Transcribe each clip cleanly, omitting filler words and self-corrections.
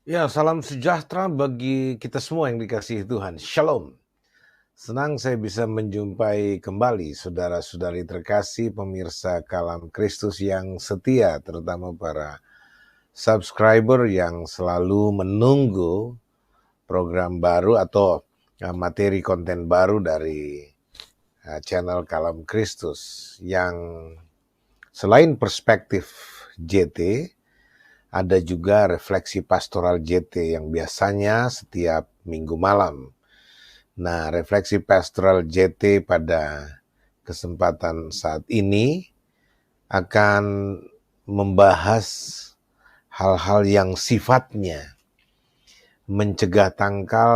Ya, salam sejahtera bagi kita semua yang dikasihi Tuhan. Shalom. Senang saya bisa menjumpai kembali saudara-saudari terkasih pemirsa Kalam Kristus yang setia, terutama para subscriber yang selalu menunggu program baru atau materi konten baru dari channel Kalam Kristus yang selain perspektif JT, ada juga refleksi pastoral JT yang biasanya setiap minggu malam. Nah, refleksi pastoral JT pada kesempatan saat ini akan membahas hal-hal yang sifatnya mencegah tangkal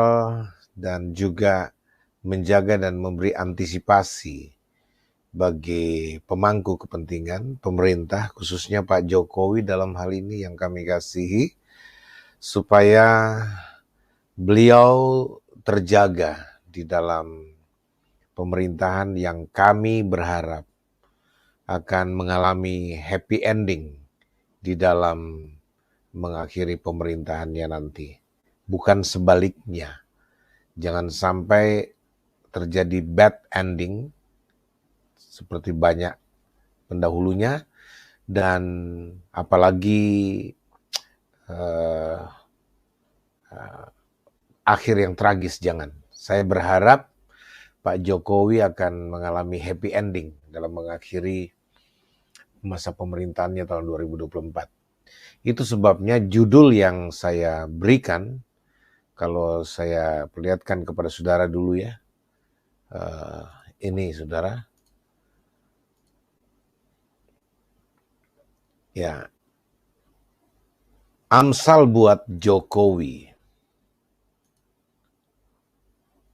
dan juga menjaga dan memberi antisipasi bagi pemangku kepentingan pemerintah, khususnya Pak Jokowi dalam hal ini yang kami kasihi, supaya beliau terjaga di dalam pemerintahan yang kami berharap akan mengalami happy ending di dalam mengakhiri pemerintahannya nanti. Bukan sebaliknya. Jangan sampai terjadi bad ending seperti banyak pendahulunya, dan apalagi uh, akhir yang tragis, jangan. Saya berharap Pak Jokowi akan mengalami happy ending dalam mengakhiri masa pemerintahannya tahun 2024. Itu sebabnya judul yang saya berikan, kalau saya perlihatkan kepada saudara dulu ya, ini saudara, ya, Amsal buat Jokowi.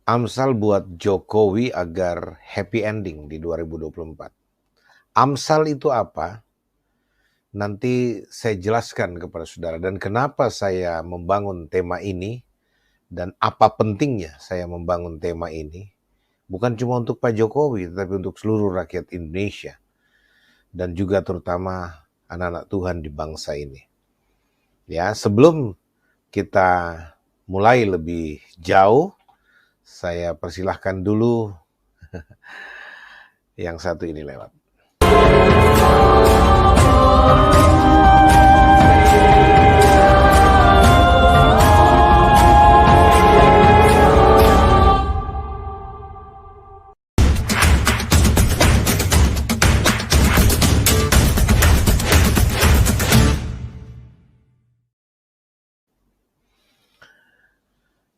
Amsal buat Jokowi agar happy ending di 2024. Amsal itu apa? Nanti saya jelaskan kepada saudara, dan kenapa saya membangun tema ini dan apa pentingnya saya membangun tema ini. Bukan cuma untuk Pak Jokowi, tetapi untuk seluruh rakyat Indonesia dan juga terutama anak-anak Tuhan di bangsa ini. Ya, sebelum kita mulai lebih jauh, saya persilahkan dulu yang satu ini lewat.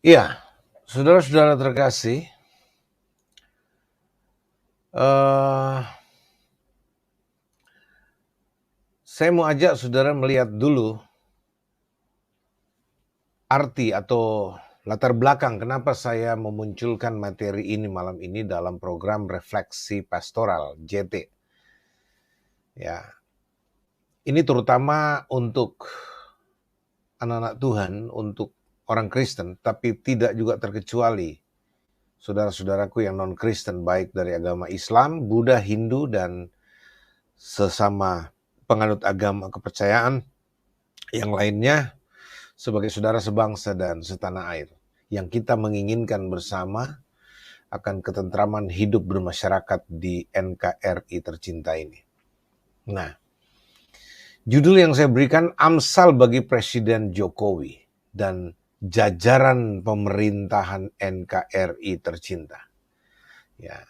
Iya, saudara-saudara terkasih, saya mau ajak saudara melihat dulu arti atau latar belakang kenapa saya memunculkan materi ini malam ini dalam program Refleksi Pastoral JT. Ya, ini terutama untuk anak-anak Tuhan, untuk orang Kristen, tapi tidak juga terkecuali saudara-saudaraku yang non-Kristen, baik dari agama Islam, Buddha, Hindu, dan sesama penganut agama kepercayaan yang lainnya, sebagai saudara sebangsa dan setanah air, yang kita menginginkan bersama akan ketentraman hidup bermasyarakat di NKRI tercinta ini. Nah, judul yang saya berikan, Amsal bagi Presiden Jokowi dan jajaran pemerintahan NKRI tercinta. Ya,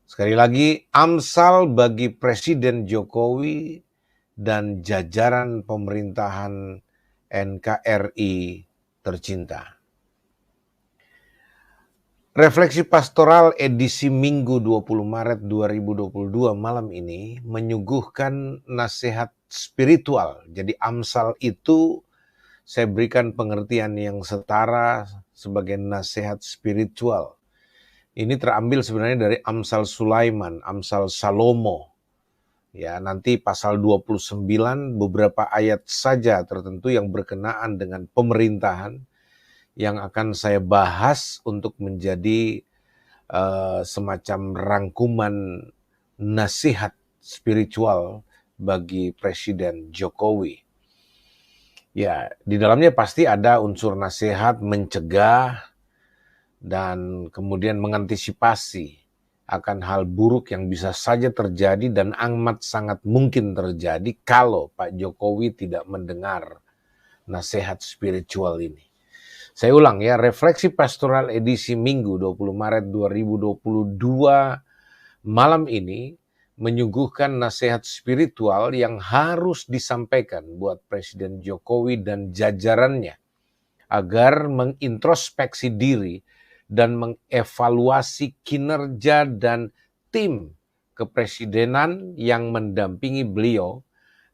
sekali lagi, Amsal bagi Presiden Jokowi dan jajaran pemerintahan NKRI tercinta. Refleksi pastoral edisi Minggu 20 Maret 2022 malam ini menyuguhkan nasihat spiritual. Jadi Amsal itu saya berikan pengertian yang setara sebagai nasihat spiritual. Ini terambil sebenarnya dari Amsal Sulaiman, Amsal Salomo. Ya, nanti pasal 29 beberapa ayat saja tertentu yang berkenaan dengan pemerintahan yang akan saya bahas untuk menjadi semacam rangkuman nasihat spiritual bagi Presiden Jokowi. Ya, di dalamnya pasti ada unsur nasihat, mencegah, dan kemudian mengantisipasi akan hal buruk yang bisa saja terjadi dan amat sangat mungkin terjadi kalau Pak Jokowi tidak mendengar nasihat spiritual ini. Saya ulang ya, refleksi pastoral edisi Minggu 20 Maret 2022 malam ini menyuguhkan nasihat spiritual yang harus disampaikan buat Presiden Jokowi dan jajarannya agar mengintrospeksi diri dan mengevaluasi kinerja dan tim kepresidenan yang mendampingi beliau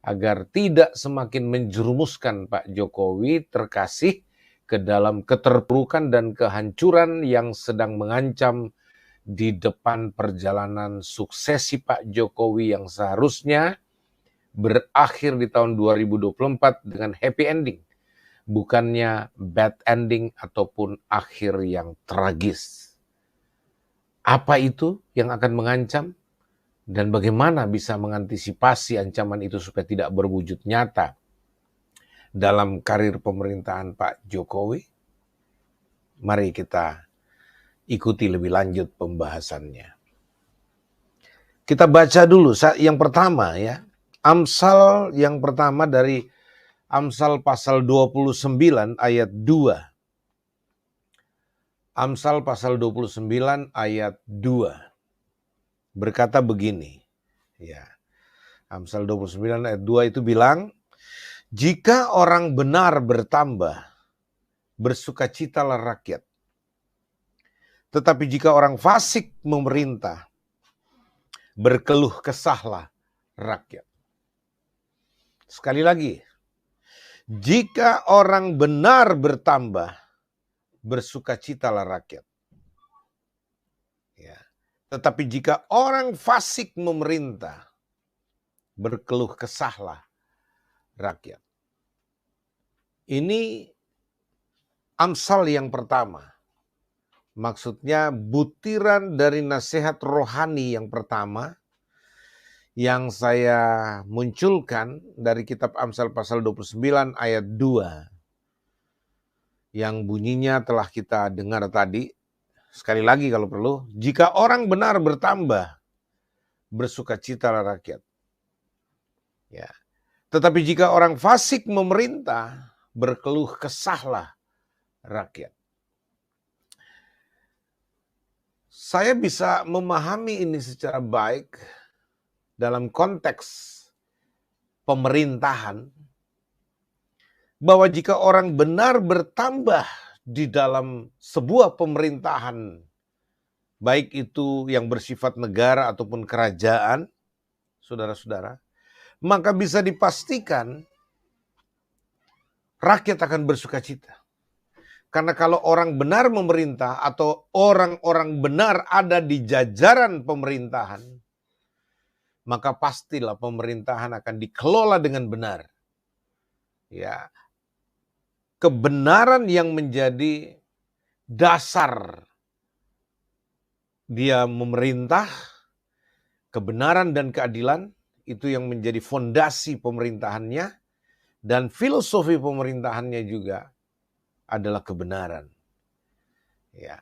agar tidak semakin menjerumuskan Pak Jokowi terkasih ke dalam keterpurukan dan kehancuran yang sedang mengancam di depan perjalanan suksesi Pak Jokowi yang seharusnya berakhir di tahun 2024 dengan happy ending, bukannya bad ending ataupun akhir yang tragis. Apa itu yang akan mengancam dan bagaimana bisa mengantisipasi ancaman itu supaya tidak berwujud nyata dalam karir pemerintahan Pak Jokowi? Mari kita ikuti lebih lanjut pembahasannya. Kita baca dulu yang pertama ya. Amsal yang pertama dari Amsal pasal 29 ayat 2. Amsal pasal 29 ayat 2. Berkata begini. Ya. Amsal 29 ayat 2 itu bilang, jika orang benar bertambah, bersukacitalah rakyat. Tetapi jika orang fasik memerintah, berkeluh kesahlah rakyat. Sekali lagi, jika orang benar bertambah, bersukacitalah rakyat. Ya. Tetapi jika orang fasik memerintah, berkeluh kesahlah rakyat. Ini Amsal yang pertama. Maksudnya butiran dari nasihat rohani yang pertama yang saya munculkan dari kitab Amsal pasal 29 ayat 2. Yang bunyinya telah kita dengar tadi. Sekali lagi kalau perlu, jika orang benar bertambah, bersukacitalah rakyat. Ya. Tetapi jika orang fasik memerintah, berkeluh kesahlah rakyat. Saya bisa memahami ini secara baik dalam konteks pemerintahan, bahwa jika orang benar bertambah di dalam sebuah pemerintahan, baik itu yang bersifat negara ataupun kerajaan, saudara-saudara, maka bisa dipastikan rakyat akan bersukacita. Karena kalau orang benar memerintah atau orang-orang benar ada di jajaran pemerintahan, maka pastilah pemerintahan akan dikelola dengan benar. Ya, kebenaran yang menjadi dasar dia memerintah, kebenaran dan keadilan itu yang menjadi fondasi pemerintahannya, dan filosofi pemerintahannya juga adalah kebenaran. Ya.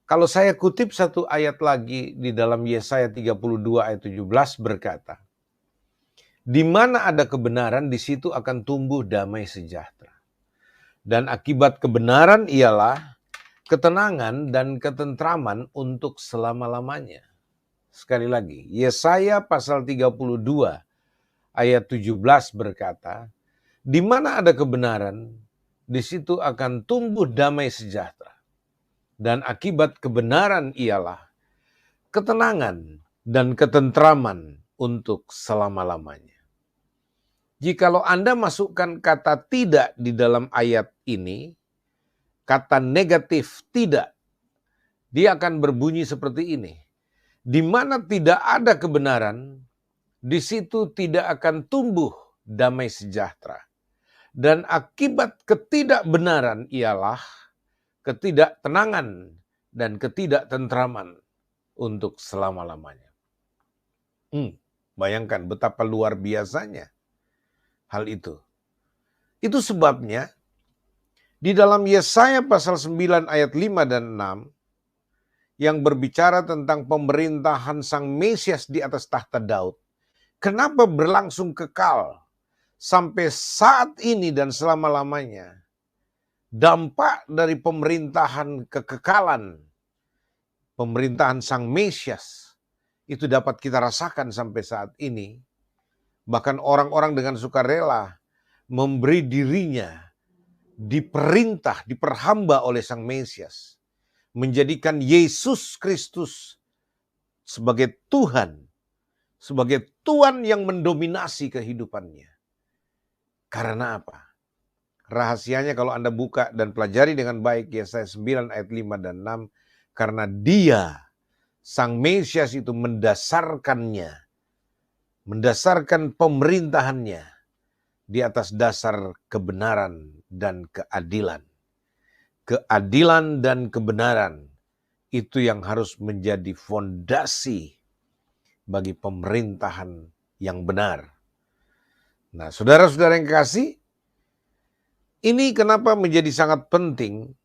Kalau saya kutip satu ayat lagi di dalam Yesaya 32 ayat 17 berkata, di mana ada kebenaran, di situ akan tumbuh damai sejahtera. Dan akibat kebenaran ialah ketenangan dan ketentraman untuk selama-lamanya. Sekali lagi, Yesaya pasal 32 ayat 17 berkata, di mana ada kebenaran, di situ akan tumbuh damai sejahtera. Dan akibat kebenaran ialah ketenangan dan ketentraman untuk selama-lamanya. Jikalau Anda masukkan kata tidak di dalam ayat ini, kata negatif tidak, dia akan berbunyi seperti ini. Di mana tidak ada kebenaran, di situ tidak akan tumbuh damai sejahtera. Dan akibat ketidakbenaran ialah ketidaktenangan dan ketidaktentraman untuk selama-lamanya. Bayangkan betapa luar biasanya hal itu. Itu sebabnya di dalam Yesaya pasal 9 ayat 5 dan 6 yang berbicara tentang pemerintahan Sang Mesias di atas tahta Daud. Kenapa berlangsung kekal sampai saat ini dan selama-lamanya? Dampak dari pemerintahan kekekalan, pemerintahan Sang Mesias, itu dapat kita rasakan sampai saat ini. Bahkan orang-orang dengan sukarela memberi dirinya diperintah, diperhamba oleh Sang Mesias. Menjadikan Yesus Kristus sebagai Tuhan, sebagai Tuhan yang mendominasi kehidupannya. Karena apa? Rahasianya kalau Anda buka dan pelajari dengan baik Yesaya 9 ayat 5 dan 6. Karena dia, Sang Mesias itu mendasarkan pemerintahannya di atas dasar kebenaran dan keadilan. Keadilan dan kebenaran itu yang harus menjadi fondasi bagi pemerintahan yang benar. Nah, saudara-saudara yang kasih, ini kenapa menjadi sangat penting?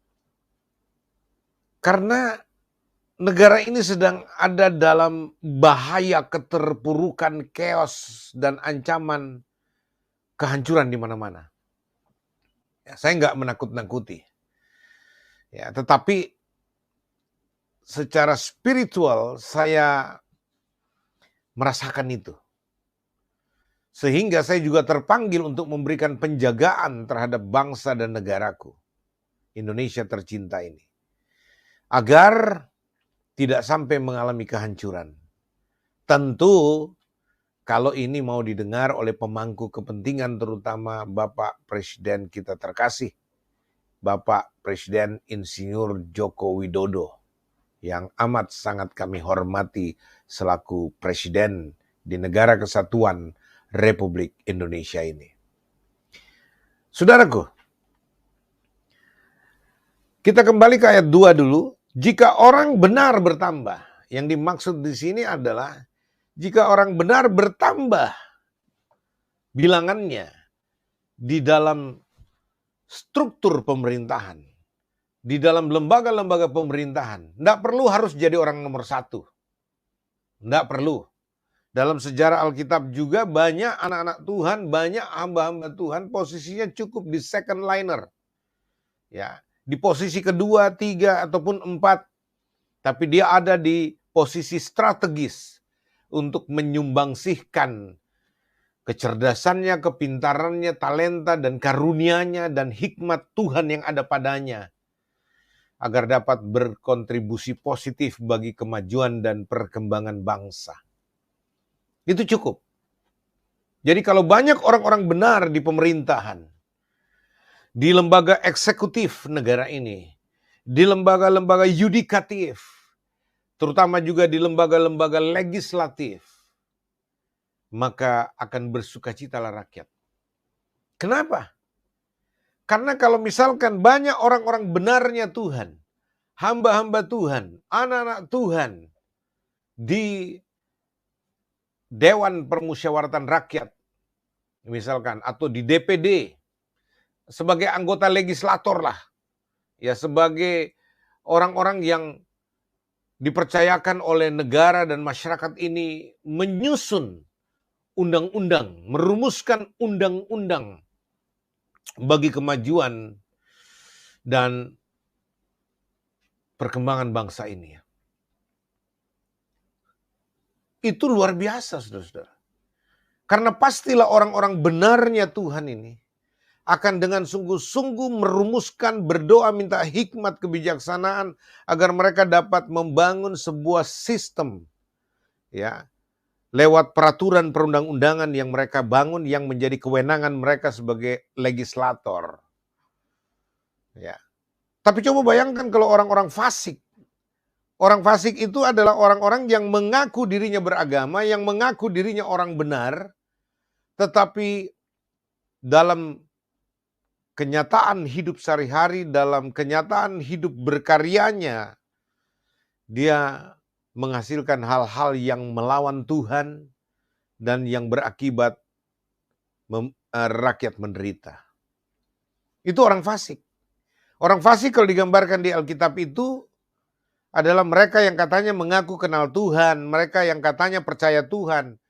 Karena negara ini sedang ada dalam bahaya keterpurukan, chaos, dan ancaman kehancuran di mana-mana. Ya, saya nggak menakut-nakuti. Ya, tetapi secara spiritual saya merasakan itu. Sehingga saya juga terpanggil untuk memberikan penjagaan terhadap bangsa dan negaraku, Indonesia tercinta ini. Agar tidak sampai mengalami kehancuran. Tentu kalau ini mau didengar oleh pemangku kepentingan, terutama Bapak Presiden kita terkasih, Bapak Presiden Insinyur Joko Widodo, yang amat sangat kami hormati selaku Presiden di Negara Kesatuan Republik Indonesia ini. Saudaraku, kita kembali ke ayat 2 dulu. Jika orang benar bertambah, yang dimaksud di sini adalah jika orang benar bertambah bilangannya di dalam struktur pemerintahan, di dalam lembaga-lembaga pemerintahan, tidak perlu harus jadi orang nomor 1. Tidak perlu. Dalam sejarah Alkitab juga banyak anak-anak Tuhan, banyak hamba-hamba Tuhan posisinya cukup di second liner. Ya, di posisi kedua, 3, ataupun 4. Tapi dia ada di posisi strategis untuk menyumbangsihkan kecerdasannya, kepintarannya, talenta, dan karunia-Nya, dan hikmat Tuhan yang ada padanya. Agar dapat berkontribusi positif bagi kemajuan dan perkembangan bangsa. Itu cukup. Jadi kalau banyak orang-orang benar di pemerintahan, di lembaga eksekutif negara ini, di lembaga-lembaga yudikatif, terutama juga di lembaga-lembaga legislatif, maka akan bersukacitalah rakyat. Kenapa? Karena kalau misalkan banyak orang-orang benarnya Tuhan, hamba-hamba Tuhan, anak-anak Tuhan di Dewan Permusyawaratan Rakyat, misalkan, atau di DPD, sebagai anggota legislator lah, ya sebagai orang-orang yang dipercayakan oleh negara dan masyarakat ini menyusun undang-undang, merumuskan undang-undang bagi kemajuan dan perkembangan bangsa ini. Itu luar biasa, saudara-saudara. Karena pastilah orang-orang benarnya Tuhan ini akan dengan sungguh-sungguh merumuskan, berdoa minta hikmat kebijaksanaan agar mereka dapat membangun sebuah sistem, ya, lewat peraturan perundang-undangan yang mereka bangun yang menjadi kewenangan mereka sebagai legislator. Ya. Tapi coba bayangkan kalau orang-orang fasik. Orang fasik itu adalah orang-orang yang mengaku dirinya beragama, yang mengaku dirinya orang benar, tetapi dalam kenyataan hidup sehari-hari, dalam kenyataan hidup berkaryanya, dia menghasilkan hal-hal yang melawan Tuhan dan yang berakibat rakyat menderita. Itu orang fasik. Orang fasik kalau digambarkan di Alkitab itu adalah mereka yang katanya mengaku kenal Tuhan, mereka yang katanya percaya Tuhan,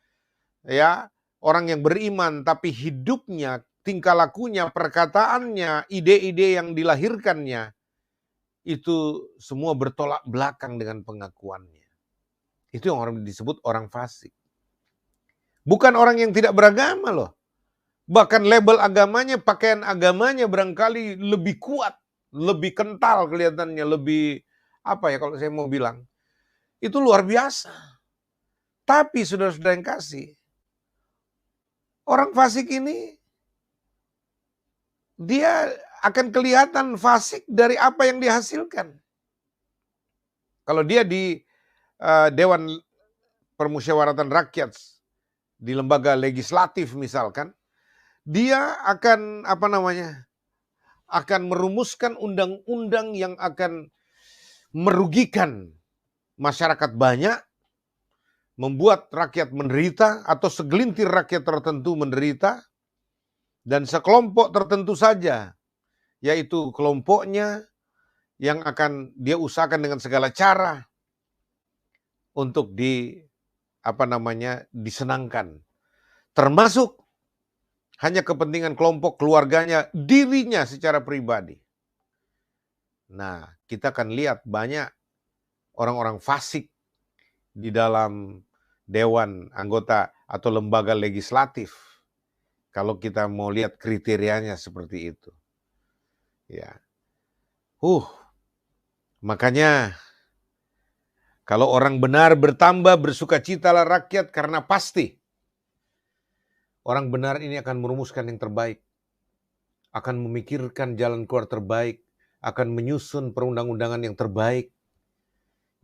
ya, orang yang beriman, tapi hidupnya, tingkah lakunya, perkataannya, ide-ide yang dilahirkannya, itu semua bertolak belakang dengan pengakuannya. Itu yang orang disebut orang fasik. Bukan orang yang tidak beragama loh. Bahkan label agamanya, pakaian agamanya barangkali lebih kuat, lebih kental kelihatannya, lebih apa ya kalau saya mau bilang. Itu luar biasa. Tapi saudara-saudara yang kasih, orang fasik ini dia akan kelihatan fasik dari apa yang dihasilkan. Kalau dia di Dewan Permusyawaratan Rakyat, di lembaga legislatif misalkan, dia akan akan merumuskan undang-undang yang akan merugikan masyarakat banyak, membuat rakyat menderita atau segelintir rakyat tertentu menderita, dan sekelompok tertentu saja, yaitu kelompoknya yang akan dia usahakan dengan segala cara untuk disenangkan. Termasuk hanya kepentingan kelompok keluarganya, dirinya secara pribadi. Nah, kita akan lihat banyak orang-orang fasik di dalam dewan anggota atau lembaga legislatif. Kalau kita mau lihat kriterianya seperti itu. Ya. Makanya kalau orang benar bertambah, bersukacitalah rakyat karena pasti orang benar ini akan merumuskan yang terbaik, akan memikirkan jalan keluar terbaik, akan menyusun perundang-undangan yang terbaik,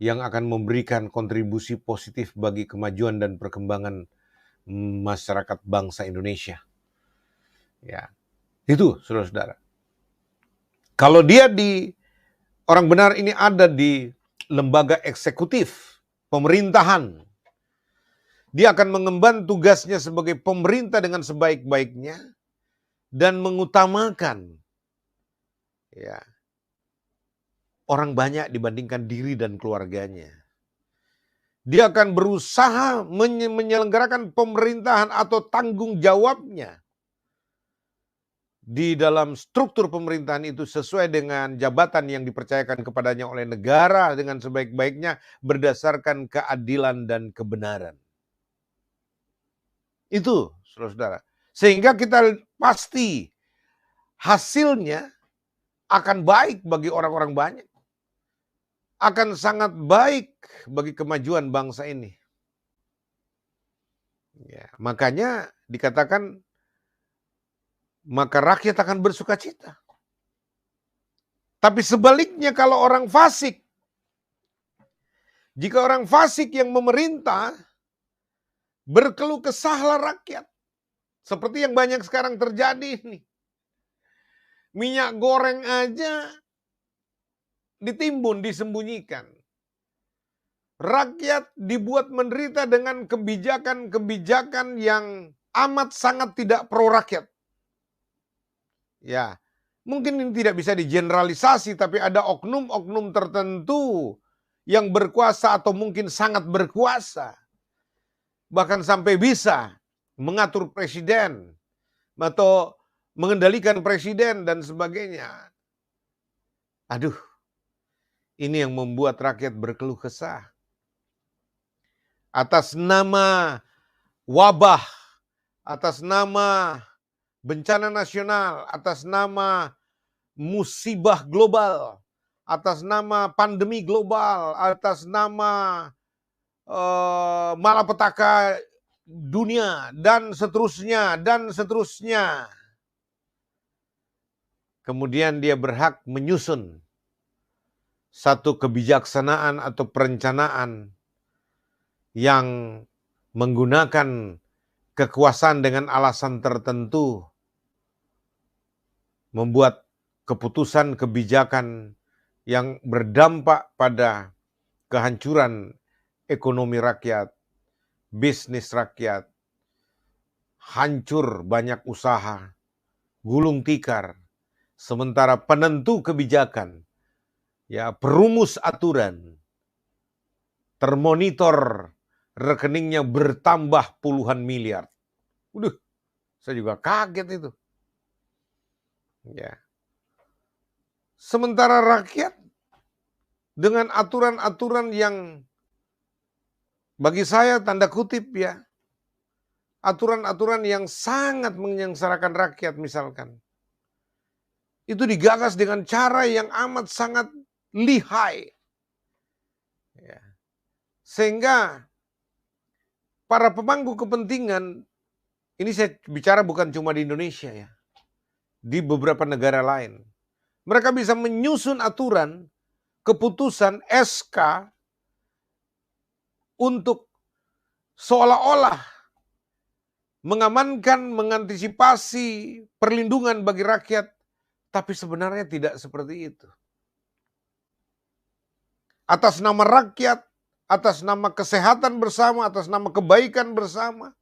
yang akan memberikan kontribusi positif bagi kemajuan dan perkembangan masyarakat bangsa Indonesia. Ya, itu saudara-saudara. Kalau orang benar ini ada di lembaga eksekutif, pemerintahan, dia akan mengemban tugasnya sebagai pemerintah dengan sebaik-baiknya dan mengutamakan orang banyak dibandingkan diri dan keluarganya. Dia akan berusaha menyelenggarakan pemerintahan atau tanggung jawabnya di dalam struktur pemerintahan itu sesuai dengan jabatan yang dipercayakan kepadanya oleh negara dengan sebaik-baiknya berdasarkan keadilan dan kebenaran. Itu, saudara-saudara. Sehingga kita pasti hasilnya akan baik bagi orang-orang banyak. Akan sangat baik bagi kemajuan bangsa ini. Ya, makanya dikatakan maka rakyat akan bersuka cita. Tapi sebaliknya kalau orang fasik, jika orang fasik yang memerintah, berkeluh kesahlah rakyat. Seperti yang banyak sekarang terjadi ini. Minyak goreng aja ditimbun, disembunyikan. Rakyat dibuat menderita dengan kebijakan-kebijakan yang amat sangat tidak pro rakyat. Ya, mungkin ini tidak bisa digeneralisasi, tapi ada oknum-oknum tertentu yang berkuasa atau mungkin sangat berkuasa. Bahkan sampai bisa mengatur presiden atau mengendalikan presiden dan sebagainya. Aduh, ini yang membuat rakyat berkeluh kesah. Atas nama wabah, atas nama bencana nasional, atas nama musibah global, atas nama pandemi global, atas nama malapetaka dunia, dan seterusnya, dan seterusnya. Kemudian dia berhak menyusun satu kebijaksanaan atau perencanaan yang menggunakan kekuasaan dengan alasan tertentu, membuat keputusan kebijakan yang berdampak pada kehancuran ekonomi rakyat, bisnis rakyat, hancur banyak usaha, gulung tikar, Sementara penentu kebijakan, ya, perumus aturan, termonitor rekeningnya bertambah puluhan miliar. Udah, saya juga kaget itu. Ya. Sementara rakyat dengan aturan-aturan yang bagi saya tanda kutip ya, aturan-aturan yang sangat menyengsarakan rakyat misalkan. Itu digagas dengan cara yang amat sangat lihai. Ya. Sehingga para pemangku kepentingan, ini saya bicara bukan cuma di Indonesia ya, di beberapa negara lain. Mereka bisa menyusun aturan, keputusan, SK untuk seolah-olah mengamankan, mengantisipasi perlindungan bagi rakyat, tapi sebenarnya tidak seperti itu. Atas nama rakyat, atas nama kesehatan bersama, atas nama kebaikan bersama,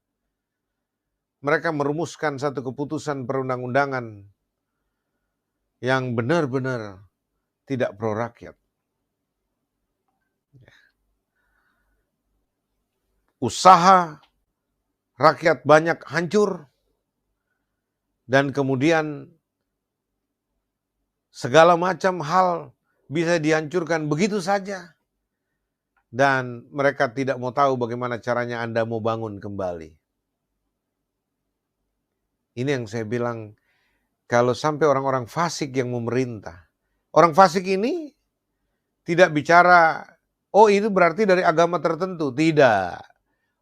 mereka merumuskan satu keputusan perundang-undangan yang benar-benar tidak pro rakyat. Usaha rakyat banyak hancur, dan kemudian segala macam hal bisa dihancurkan begitu saja. Dan mereka tidak mau tahu bagaimana caranya Anda mau bangun kembali. Ini yang saya bilang, kalau sampai orang-orang fasik yang memerintah. Orang fasik ini tidak bicara, oh itu berarti dari agama tertentu. Tidak.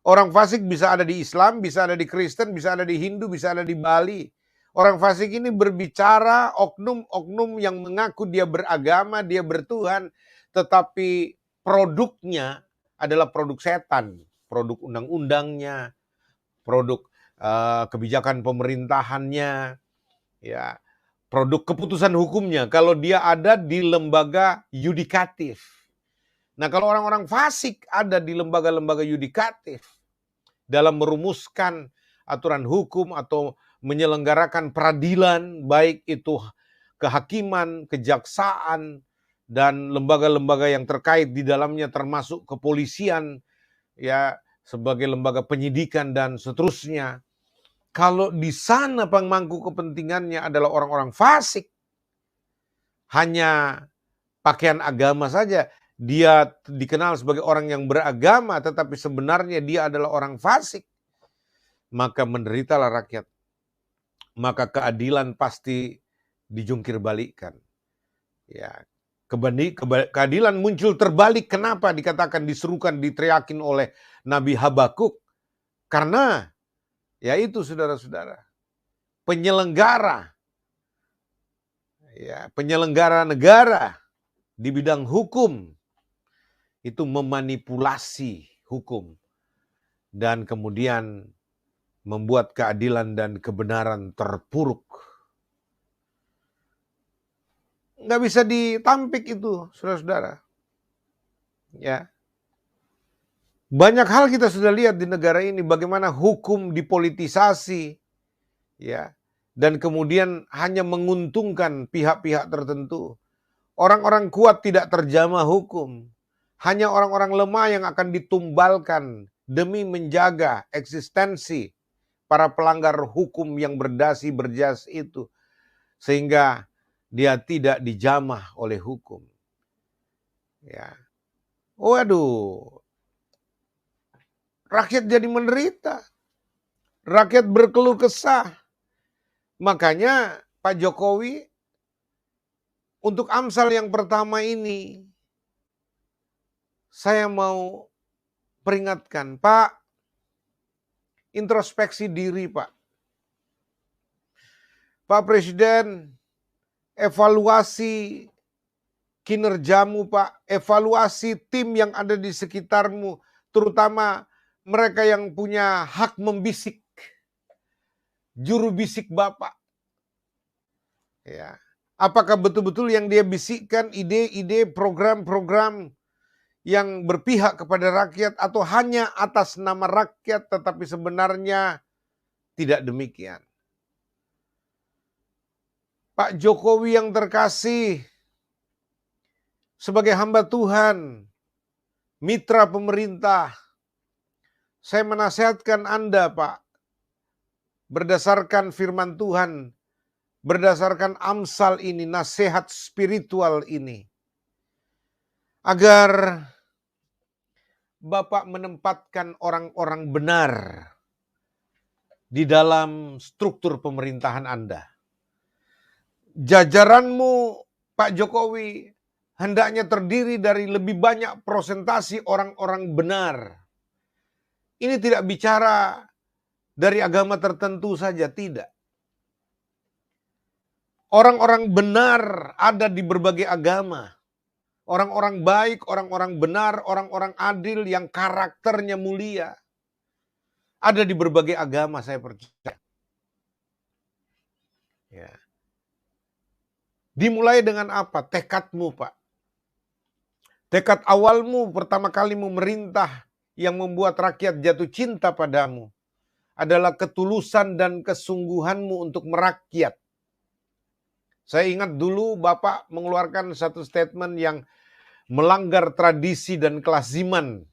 Orang fasik bisa ada di Islam, bisa ada di Kristen, bisa ada di Hindu, bisa ada di Bali. Orang fasik ini berbicara oknum-oknum yang mengaku dia beragama, dia bertuhan, tetapi produknya adalah produk setan, produk undang-undangnya, produk kebijakan pemerintahannya, ya, produk keputusan hukumnya. Kalau dia ada di lembaga yudikatif. Nah, kalau orang-orang fasik ada di lembaga-lembaga yudikatif dalam merumuskan aturan hukum atau menyelenggarakan peradilan, baik itu kehakiman, kejaksaan, dan lembaga-lembaga yang terkait di dalamnya termasuk kepolisian, ya, sebagai lembaga penyidikan dan seterusnya. Kalau di sana pemangku kepentingannya adalah orang-orang fasik, hanya pakaian agama saja, dia dikenal sebagai orang yang beragama, tetapi sebenarnya dia adalah orang fasik, maka menderitalah rakyat. Maka keadilan pasti dijungkir balikkan. Ya, keadilan muncul terbalik. Kenapa dikatakan diserukan, diteriakin oleh Nabi Habakuk? Karena ya itu saudara-saudara, penyelenggara negara di bidang hukum itu memanipulasi hukum dan kemudian membuat keadilan dan kebenaran terpuruk. Nggak bisa ditampik itu, saudara-saudara. Ya. Banyak hal kita sudah lihat di negara ini, bagaimana hukum dipolitisasi, ya, dan kemudian hanya menguntungkan pihak-pihak tertentu. Orang-orang kuat tidak terjamah hukum. Hanya orang-orang lemah yang akan ditumbalkan demi menjaga eksistensi para pelanggar hukum yang berdasi berjas itu, sehingga dia tidak dijamah oleh hukum. Ya. Waduh. Rakyat jadi menderita. Rakyat berkeluh kesah. Makanya Pak Jokowi untuk Amsal yang pertama ini, saya mau peringatkan, Pak, introspeksi diri, Pak. Pak Presiden, evaluasi kinerjamu, Pak. Evaluasi tim yang ada di sekitarmu, terutama mereka yang punya hak membisik, juru bisik Bapak. Ya. Apakah betul-betul yang dia bisikkan ide-ide, program-program yang berpihak kepada rakyat, atau hanya atas nama rakyat tetapi sebenarnya tidak demikian? Pak Jokowi yang terkasih, sebagai hamba Tuhan, mitra pemerintah, saya menasihatkan Anda, Pak, berdasarkan firman Tuhan, berdasarkan Amsal ini, nasihat spiritual ini, agar Bapak menempatkan orang-orang benar di dalam struktur pemerintahan Anda. Jajaranmu, Pak Jokowi, hendaknya terdiri dari lebih banyak prosentasi orang-orang benar. Ini tidak bicara dari agama tertentu saja, tidak. Orang-orang benar ada di berbagai agama. Orang-orang baik, orang-orang benar, orang-orang adil yang karakternya mulia. Ada di berbagai agama, saya percaya. Ya. Dimulai dengan apa? Tekadmu, Pak. Tekad awalmu pertama kali memerintah yang membuat rakyat jatuh cinta padamu adalah ketulusan dan kesungguhanmu untuk merakyat. Saya ingat dulu Bapak mengeluarkan satu statement yang melanggar tradisi dan kelaziman.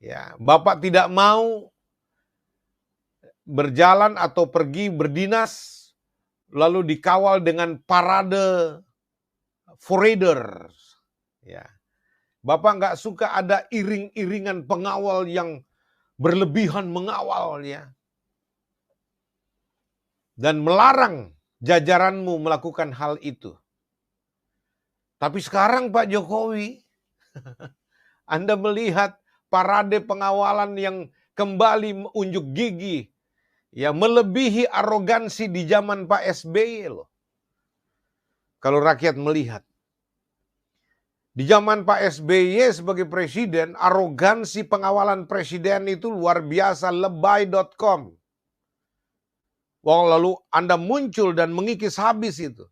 Ya, Bapak tidak mau berjalan atau pergi berdinas lalu dikawal dengan parade foraiders. Ya. Bapak nggak suka ada iring-iringan pengawal yang berlebihan mengawal, ya. Dan melarang jajaranmu melakukan hal itu. Tapi sekarang Pak Jokowi, Anda melihat parade pengawalan yang kembali unjuk gigi, ya, melebihi arogansi di zaman Pak SBY loh. Kalau rakyat melihat. Di zaman Pak SBY sebagai presiden, arogansi pengawalan presiden itu luar biasa, lebay.com. Wah, lalu Anda muncul dan mengikis habis itu.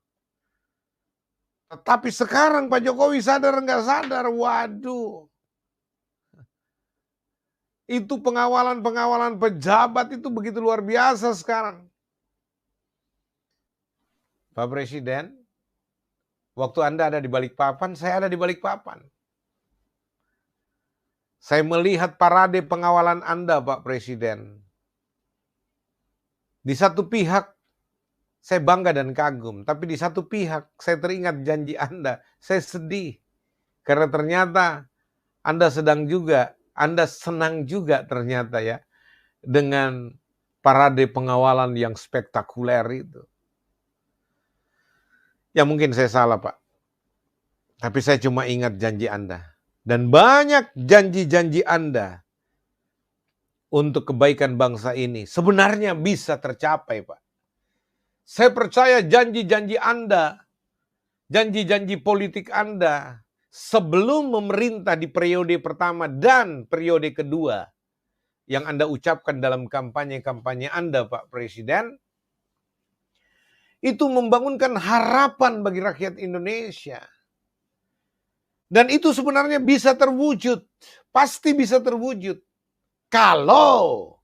Tapi sekarang Pak Jokowi sadar nggak sadar, waduh. Itu pengawalan-pengawalan pejabat itu begitu luar biasa sekarang. Pak Presiden, waktu Anda ada di Balikpapan, saya ada di Balikpapan. Saya melihat parade pengawalan Anda, Pak Presiden. Di satu pihak, saya bangga dan kagum. Tapi di satu pihak, saya teringat janji Anda. Saya sedih. Karena ternyata Anda senang juga ternyata, ya, dengan parade pengawalan yang spektakuler itu. Ya mungkin saya salah, Pak. Tapi saya cuma ingat janji Anda. Dan banyak janji-janji Anda untuk kebaikan bangsa ini sebenarnya bisa tercapai, Pak. Saya percaya janji-janji Anda, janji-janji politik Anda sebelum memerintah di periode pertama dan periode kedua yang Anda ucapkan dalam kampanye-kampanye Anda, Pak Presiden, itu membangunkan harapan bagi rakyat Indonesia. Dan itu sebenarnya bisa terwujud, pasti bisa terwujud. Kalau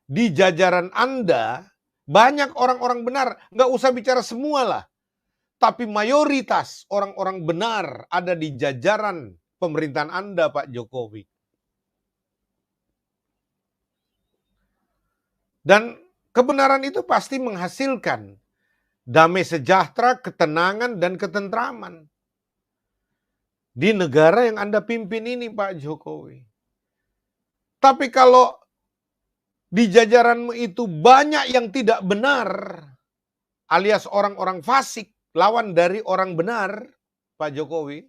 di jajaran Anda banyak orang-orang benar, nggak usah bicara semua lah. Tapi mayoritas orang-orang benar ada di jajaran pemerintahan Anda, Pak Jokowi. Dan kebenaran itu pasti menghasilkan damai sejahtera, ketenangan, dan ketentraman di negara yang Anda pimpin ini, Pak Jokowi. Tapi kalau di jajaranmu itu banyak yang tidak benar, alias orang-orang fasik, lawan dari orang benar, Pak Jokowi,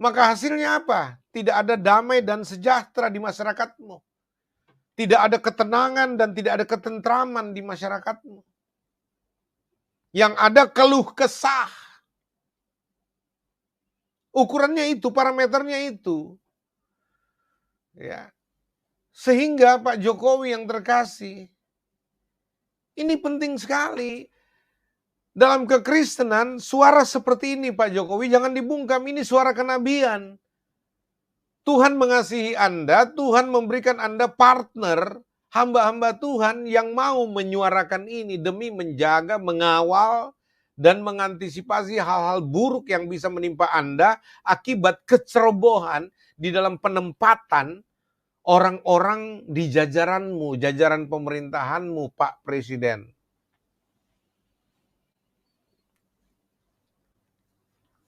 maka hasilnya apa? Tidak ada damai dan sejahtera di masyarakatmu. Tidak ada ketenangan dan tidak ada ketentraman di masyarakatmu. Yang ada keluh kesah. Ukurannya itu, parameternya itu. Ya. Sehingga Pak Jokowi yang terkasih, ini penting sekali. Dalam kekristenan, suara seperti ini Pak Jokowi jangan dibungkam, ini suara kenabian. Tuhan mengasihi Anda, Tuhan memberikan Anda partner, hamba-hamba Tuhan yang mau menyuarakan ini demi menjaga, mengawal, dan mengantisipasi hal-hal buruk yang bisa menimpa Anda akibat kecerobohan di dalam penempatan orang-orang di jajaranmu, jajaran pemerintahanmu, Pak Presiden.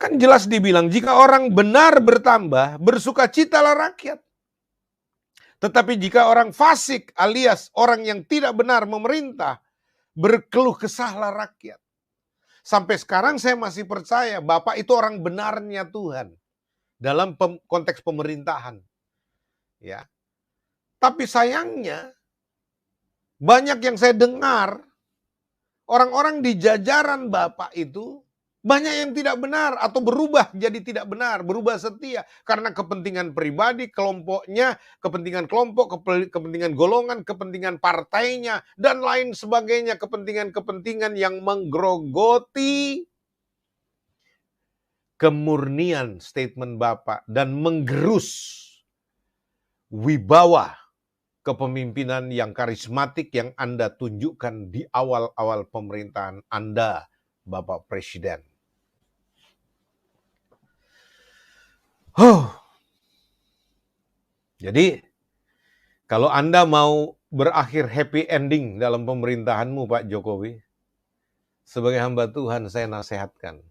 Kan jelas dibilang, jika orang benar bertambah, bersukacitalah rakyat. Tetapi jika orang fasik alias orang yang tidak benar memerintah, berkeluh kesahlah rakyat. Sampai sekarang saya masih percaya Bapak itu orang benarnya Tuhan dalam konteks pemerintahan. Ya. Tapi sayangnya banyak yang saya dengar orang-orang di jajaran Bapak itu banyak yang tidak benar atau berubah jadi tidak benar, berubah setia karena kepentingan pribadi, kelompoknya, kepentingan kelompok, kepentingan golongan, kepentingan partainya, dan lain sebagainya, kepentingan-kepentingan yang menggerogoti kemurnian statement Bapak dan menggerus wibawa kepemimpinan yang karismatik yang Anda tunjukkan di awal-awal pemerintahan Anda, Bapak Presiden. Jadi, kalau Anda mau berakhir happy ending dalam pemerintahanmu, Pak Jokowi, sebagai hamba Tuhan saya nasihatkan,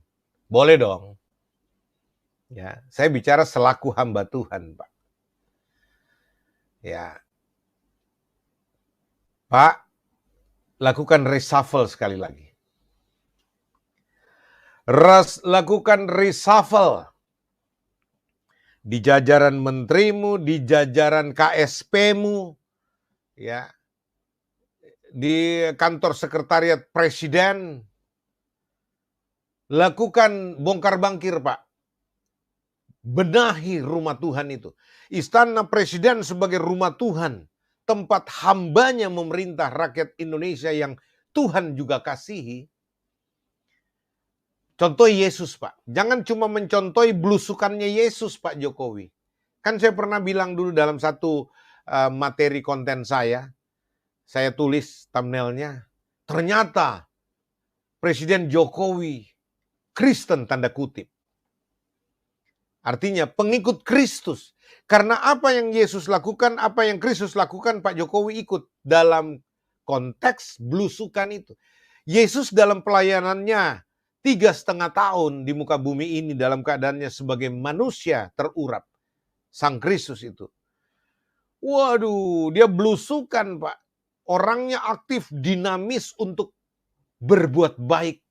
boleh dong. Ya, saya bicara selaku hamba Tuhan, Pak. Ya, Pak, lakukan reshuffle sekali lagi. Lakukan reshuffle di jajaran menterimu, di jajaran KSP-mu, ya, di kantor sekretariat presiden. Lakukan bongkar bangkir, Pak. Benahi rumah Tuhan itu. Istana Presiden sebagai rumah Tuhan, tempat hambanya memerintah rakyat Indonesia yang Tuhan juga kasihi. Contoh Yesus, Pak. Jangan cuma mencontohi belusukannya Yesus, Pak Jokowi. Kan saya pernah bilang dulu dalam satu materi konten saya tulis thumbnailnya, ternyata Presiden Jokowi Kristen tanda kutip. Artinya pengikut Kristus. Karena apa yang Yesus lakukan, apa yang Kristus lakukan, Pak Jokowi ikut dalam konteks belusukan itu. Yesus dalam pelayanannya 3,5 tahun di muka bumi ini dalam keadaannya sebagai manusia terurap. Sang Kristus itu. Waduh, dia belusukan, Pak. Orangnya aktif, dinamis untuk berbuat baik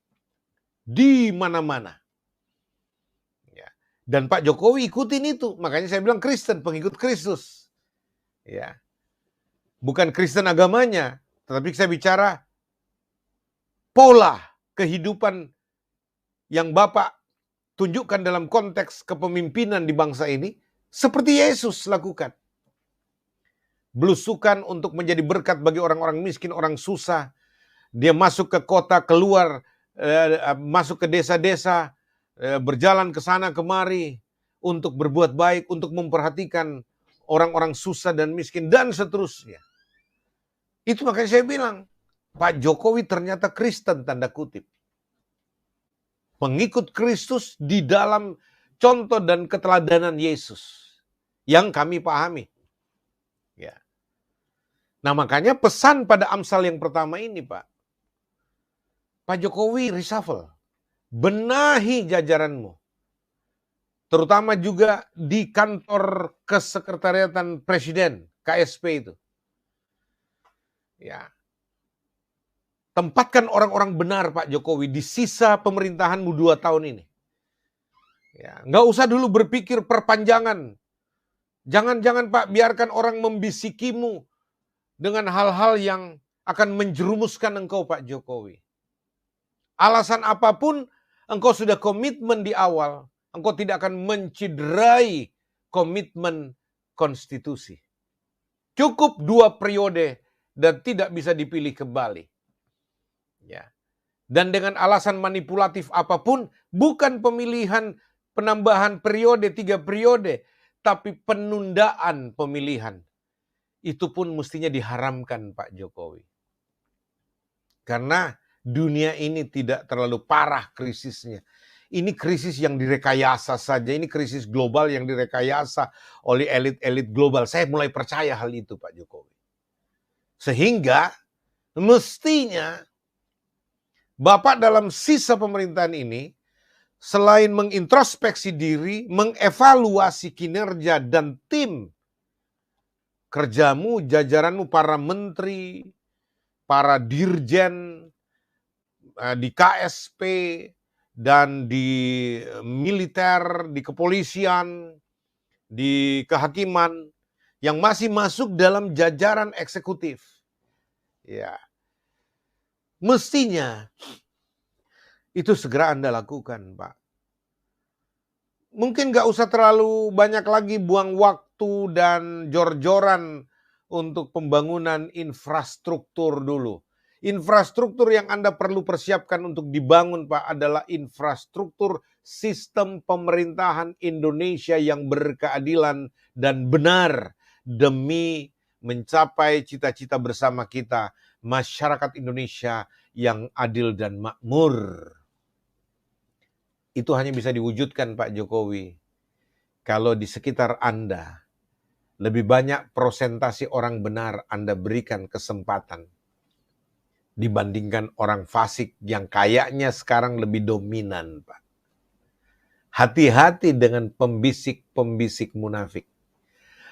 di mana-mana. Ya. Dan Pak Jokowi ikutin itu. Makanya saya bilang Kristen, pengikut Kristus. Ya. Bukan Kristen agamanya, tetapi saya bicara pola kehidupan yang Bapak tunjukkan dalam konteks kepemimpinan di bangsa ini, seperti Yesus lakukan. Belusukan untuk menjadi berkat bagi orang-orang miskin, orang susah. Dia masuk ke kota, keluar, masuk ke desa-desa, berjalan ke sana kemari untuk berbuat baik, untuk memperhatikan orang-orang susah dan miskin, dan seterusnya. Itu makanya saya bilang, Pak Jokowi ternyata Kristen tanda kutip. Pengikut Kristus di dalam contoh dan keteladanan Yesus yang kami pahami. Ya. Nah makanya pesan pada Amsal yang pertama ini, Pak. Pak Jokowi reshuffle. Benahi jajaranmu. Terutama juga di kantor kesekretariatan presiden, KSP itu. Ya. Tempatkan orang-orang benar, Pak Jokowi, di sisa pemerintahanmu 2 tahun ini. Ya, nggak usah dulu berpikir perpanjangan. Jangan-jangan, Pak, biarkan orang membisikimu dengan hal-hal yang akan menjerumuskan engkau, Pak Jokowi. Alasan apapun, engkau sudah komitmen di awal, engkau tidak akan mencederai komitmen konstitusi. Cukup 2 periode dan tidak bisa dipilih kembali. Ya. Dan dengan alasan manipulatif apapun, bukan pemilihan penambahan periode 3 periode, tapi penundaan pemilihan. itu pun mestinya diharamkan Pak Jokowi. Karena dunia ini tidak terlalu parah krisisnya. Ini krisis yang direkayasa saja, ini krisis global yang direkayasa oleh elit-elit global. Saya mulai percaya hal itu Pak Jokowi. Sehingga mestinya Bapak dalam sisa pemerintahan ini, selain mengintrospeksi diri, mengevaluasi kinerja dan tim kerjamu, jajaranmu, para menteri, para dirjen di KSP, dan di militer, di kepolisian, di kehakiman, yang masih masuk dalam jajaran eksekutif. Ya, mestinya itu segera Anda lakukan, Pak. Mungkin nggak usah terlalu banyak lagi buang waktu dan jor-joran untuk pembangunan infrastruktur dulu. Infrastruktur yang Anda perlu persiapkan untuk dibangun, Pak, adalah infrastruktur sistem pemerintahan Indonesia yang berkeadilan dan benar demi mencapai cita-cita bersama kita, masyarakat Indonesia yang adil dan makmur. Itu hanya bisa diwujudkan Pak Jokowi kalau di sekitar Anda lebih banyak prosentasi orang benar Anda berikan kesempatan dibandingkan orang fasik yang kayaknya sekarang lebih dominan, Pak. Hati-hati dengan pembisik-pembisik munafik.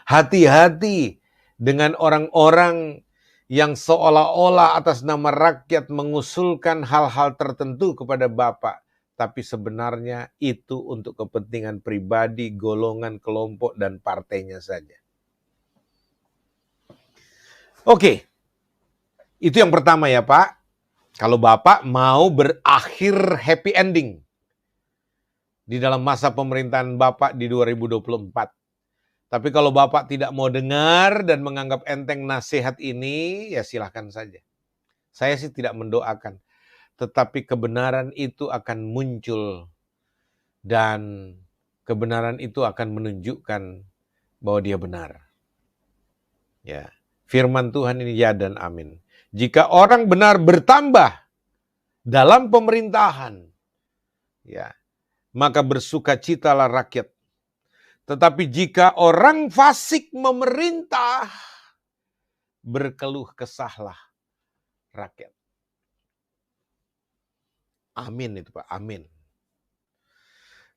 Hati-hati dengan orang-orang yang seolah-olah atas nama rakyat mengusulkan hal-hal tertentu kepada Bapak. Tapi sebenarnya itu untuk kepentingan pribadi, golongan, kelompok, dan partainya saja. Oke, itu yang pertama ya Pak. Kalau Bapak mau berakhir happy ending di dalam masa pemerintahan Bapak di 2024. Tapi kalau Bapak tidak mau dengar dan menganggap enteng nasihat ini, ya silahkan saja. Saya sih tidak mendoakan. Tetapi kebenaran itu akan muncul dan kebenaran itu akan menunjukkan bahwa dia benar. Ya, firman Tuhan ini ya dan amin. Jika orang benar bertambah dalam pemerintahan, ya, maka bersukacitalah rakyat. Tetapi jika orang fasik memerintah, berkeluh kesahlah rakyat. Amin itu Pak, amin.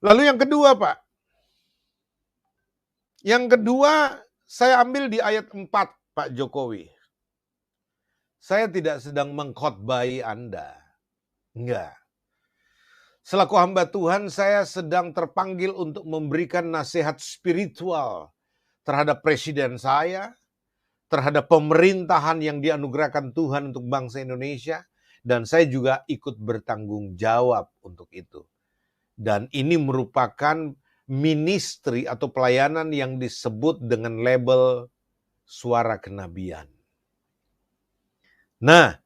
Lalu yang kedua Pak. Yang kedua saya ambil di ayat 4 Pak Jokowi. Saya tidak sedang mengkhotbahi Anda. Enggak. Selaku hamba Tuhan saya sedang terpanggil untuk memberikan nasihat spiritual terhadap presiden saya, terhadap pemerintahan yang dianugerahkan Tuhan untuk bangsa Indonesia, dan saya juga ikut bertanggung jawab untuk itu. Dan ini merupakan ministry atau pelayanan yang disebut dengan label suara kenabian. Nah,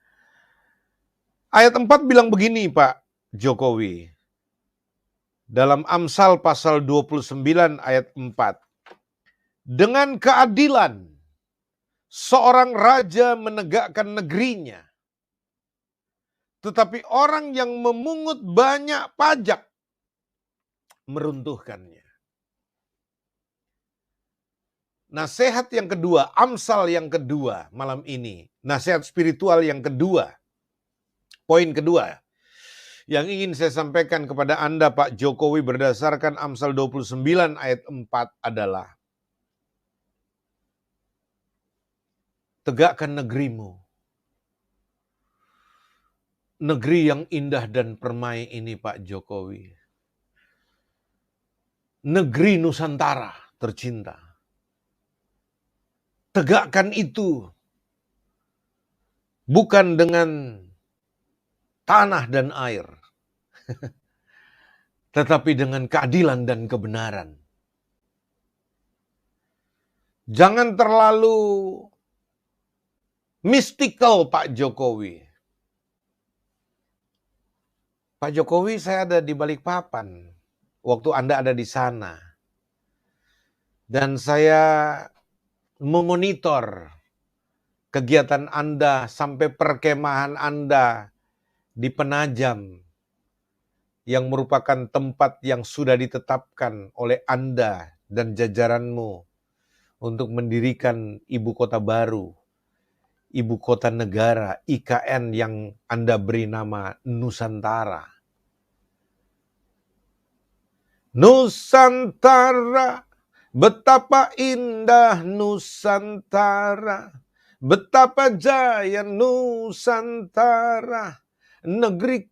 ayat 4 bilang begini Pak Jokowi. Dalam Amsal pasal 29 ayat 4. Dengan keadilan, seorang raja menegakkan negerinya. Tetapi orang yang memungut banyak pajak meruntuhkannya. Nasihat yang kedua, Amsal yang kedua malam ini. Nasihat spiritual yang kedua. Poin kedua yang ingin saya sampaikan kepada Anda Pak Jokowi berdasarkan Amsal 29 ayat 4 adalah tegakkan negerimu. Negeri yang indah dan permai ini Pak Jokowi. Negeri Nusantara tercinta. Tegakkan itu bukan dengan tanah dan air, tetapi dengan keadilan dan kebenaran. Jangan terlalu mystical Pak Jokowi. Pak Jokowi, saya ada di Balikpapan waktu Anda ada di sana. Dan saya memonitor kegiatan Anda sampai perkemahan Anda di Penajam, yang merupakan tempat yang sudah ditetapkan oleh Anda dan jajaranmu untuk mendirikan ibu kota baru, ibu kota negara, IKN yang Anda beri nama Nusantara. Nusantara, betapa indah Nusantara, betapa jaya Nusantara, negeri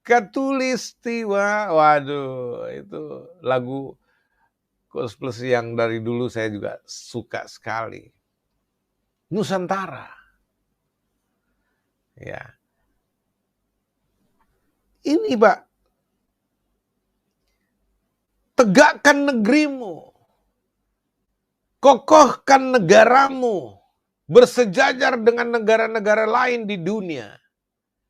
Katulistiwa. Waduh, itu lagu Koes Plus yang dari dulu saya juga suka sekali. Nusantara. Ya. Ini Pak, tegakkan negerimu, kokohkan negaramu, bersejajar dengan negara-negara lain di dunia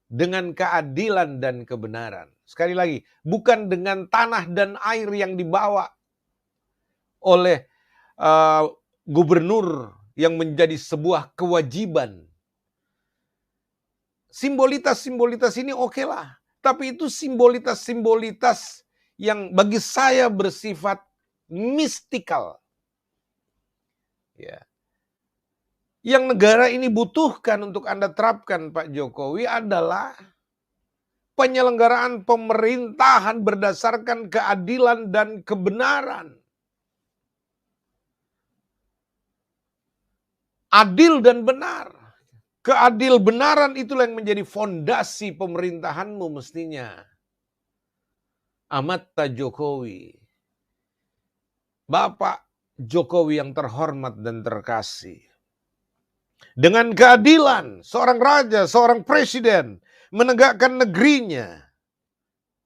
dengan keadilan dan kebenaran. Sekali lagi, bukan dengan tanah dan air yang dibawa oleh gubernur yang menjadi sebuah kewajiban. Simbolitas-simbolitas ini oke lah, tapi itu simbolitas-simbolitas yang bagi saya bersifat mistikal. Ya. Yang negara ini butuhkan untuk Anda terapkan, Pak Jokowi, adalah penyelenggaraan pemerintahan berdasarkan keadilan dan kebenaran. Adil dan benar. Keadil benaran itulah yang menjadi fondasi pemerintahanmu mestinya. Amata Jokowi. Bapak Jokowi yang terhormat dan terkasih. Dengan keadilan, seorang raja, seorang presiden menegakkan negerinya.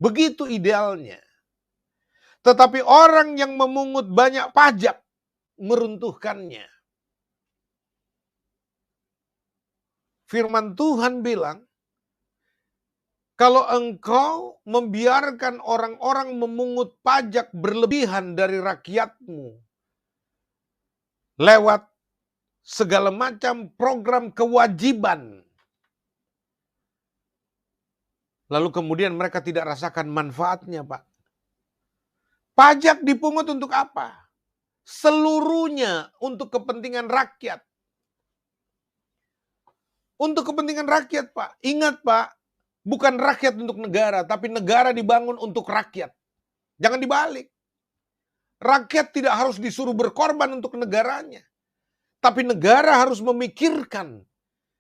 Begitu idealnya. Tetapi orang yang memungut banyak pajak meruntuhkannya. Firman Tuhan bilang, kalau engkau membiarkan orang-orang memungut pajak berlebihan dari rakyatmu lewat segala macam program kewajiban, lalu kemudian mereka tidak rasakan manfaatnya, Pak. Pajak dipungut untuk apa? Seluruhnya untuk kepentingan rakyat. Untuk kepentingan rakyat, Pak. Ingat, Pak, bukan rakyat untuk negara, tapi negara dibangun untuk rakyat. Jangan dibalik. Rakyat tidak harus disuruh berkorban untuk negaranya. Tapi negara harus memikirkan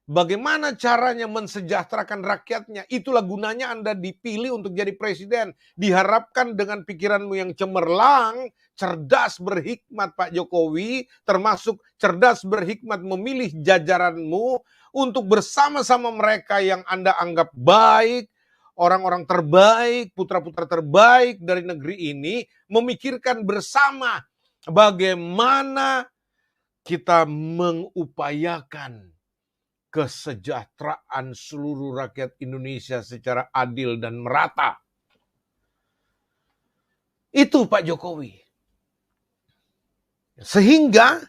bagaimana caranya mensejahterakan rakyatnya. Itulah gunanya Anda dipilih untuk jadi presiden. Diharapkan dengan pikiranmu yang cemerlang, cerdas berhikmat Pak Jokowi, termasuk cerdas berhikmat memilih jajaranmu untuk bersama-sama mereka yang Anda anggap baik, orang-orang terbaik, putra-putra terbaik dari negeri ini, memikirkan bersama bagaimana kita mengupayakan kesejahteraan seluruh rakyat Indonesia secara adil dan merata. Itu Pak Jokowi. Sehingga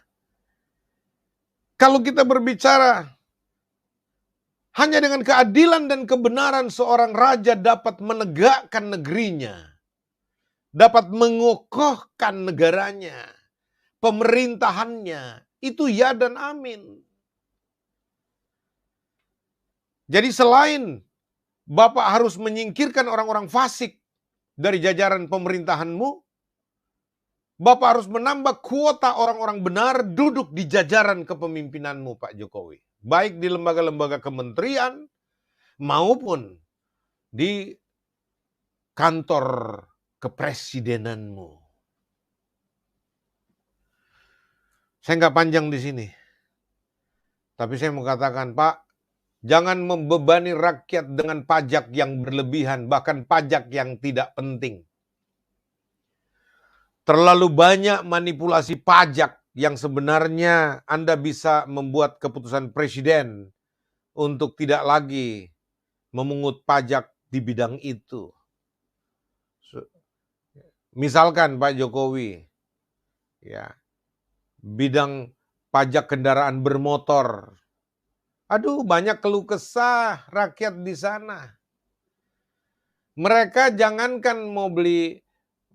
kalau kita berbicara hanya dengan keadilan dan kebenaran seorang raja dapat menegakkan negerinya, dapat mengokohkan negaranya, pemerintahannya, itu ya dan amin. Jadi selain Bapak harus menyingkirkan orang-orang fasik dari jajaran pemerintahanmu, Bapak harus menambah kuota orang-orang benar duduk di jajaran kepemimpinanmu, Pak Jokowi. Baik di lembaga-lembaga kementerian maupun di kantor kepresidenanmu. Saya nggak panjang di sini. Tapi saya mau katakan, Pak, jangan membebani rakyat dengan pajak yang berlebihan, bahkan pajak yang tidak penting. Terlalu banyak manipulasi pajak yang sebenarnya Anda bisa membuat keputusan presiden untuk tidak lagi memungut pajak di bidang itu. Misalkan Pak Jokowi, ya, bidang pajak kendaraan bermotor. Aduh, banyak keluh kesah rakyat di sana. Mereka jangankan mau beli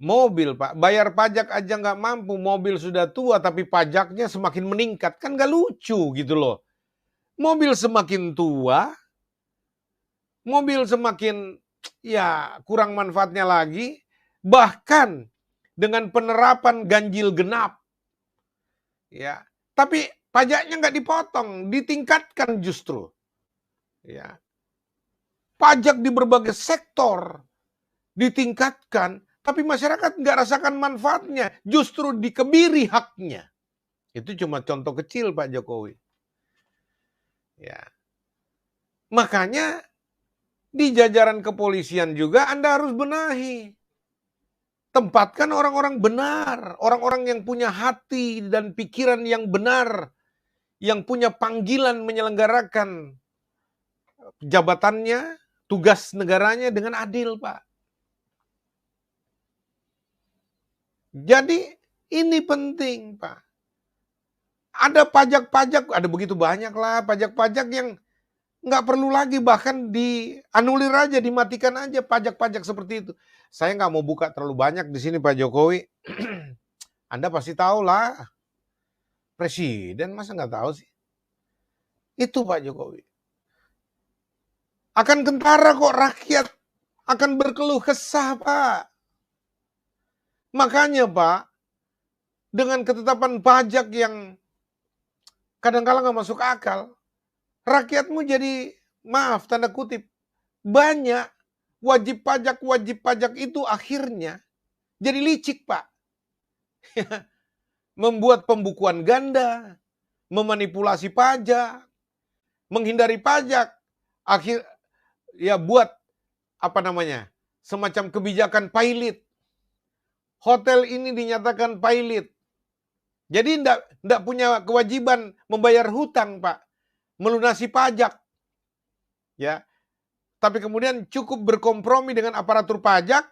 mobil, Pak. Bayar pajak aja nggak mampu. Mobil sudah tua, tapi pajaknya semakin meningkat. Kan nggak lucu gitu loh. Mobil semakin tua, mobil semakin ya kurang manfaatnya lagi. Bahkan dengan penerapan ganjil genap. Ya, tapi pajaknya nggak dipotong, ditingkatkan justru. Ya, pajak di berbagai sektor ditingkatkan, tapi masyarakat nggak rasakan manfaatnya, justru dikebiri haknya. Itu cuma contoh kecil Pak Jokowi. Ya, makanya di jajaran kepolisian juga Anda harus benahi. Tempatkan orang-orang benar, orang-orang yang punya hati dan pikiran yang benar, yang punya panggilan menyelenggarakan jabatannya, tugas negaranya dengan adil, Pak. Jadi ini penting, Pak. Ada pajak-pajak, ada begitu banyak lah pajak-pajak yang nggak perlu lagi, bahkan dianulir aja, dimatikan aja pajak-pajak seperti itu. Saya nggak mau buka terlalu banyak di sini Pak Jokowi. Anda pasti tahu lah, Presiden masa nggak tahu sih? Itu Pak Jokowi. Akan kentara kok rakyat akan berkeluh kesah Pak. Makanya Pak, dengan ketetapan pajak yang kadang-kala nggak masuk akal, rakyatmu jadi, maaf tanda kutip, banyak wajib pajak itu akhirnya jadi licik Pak. Membuat pembukuan ganda, memanipulasi pajak, menghindari pajak, buat semacam kebijakan pilot. Hotel ini dinyatakan pilot. Jadi enggak punya kewajiban membayar hutang, Pak. Melunasi pajak. Ya. Tapi kemudian cukup berkompromi dengan aparatur pajak,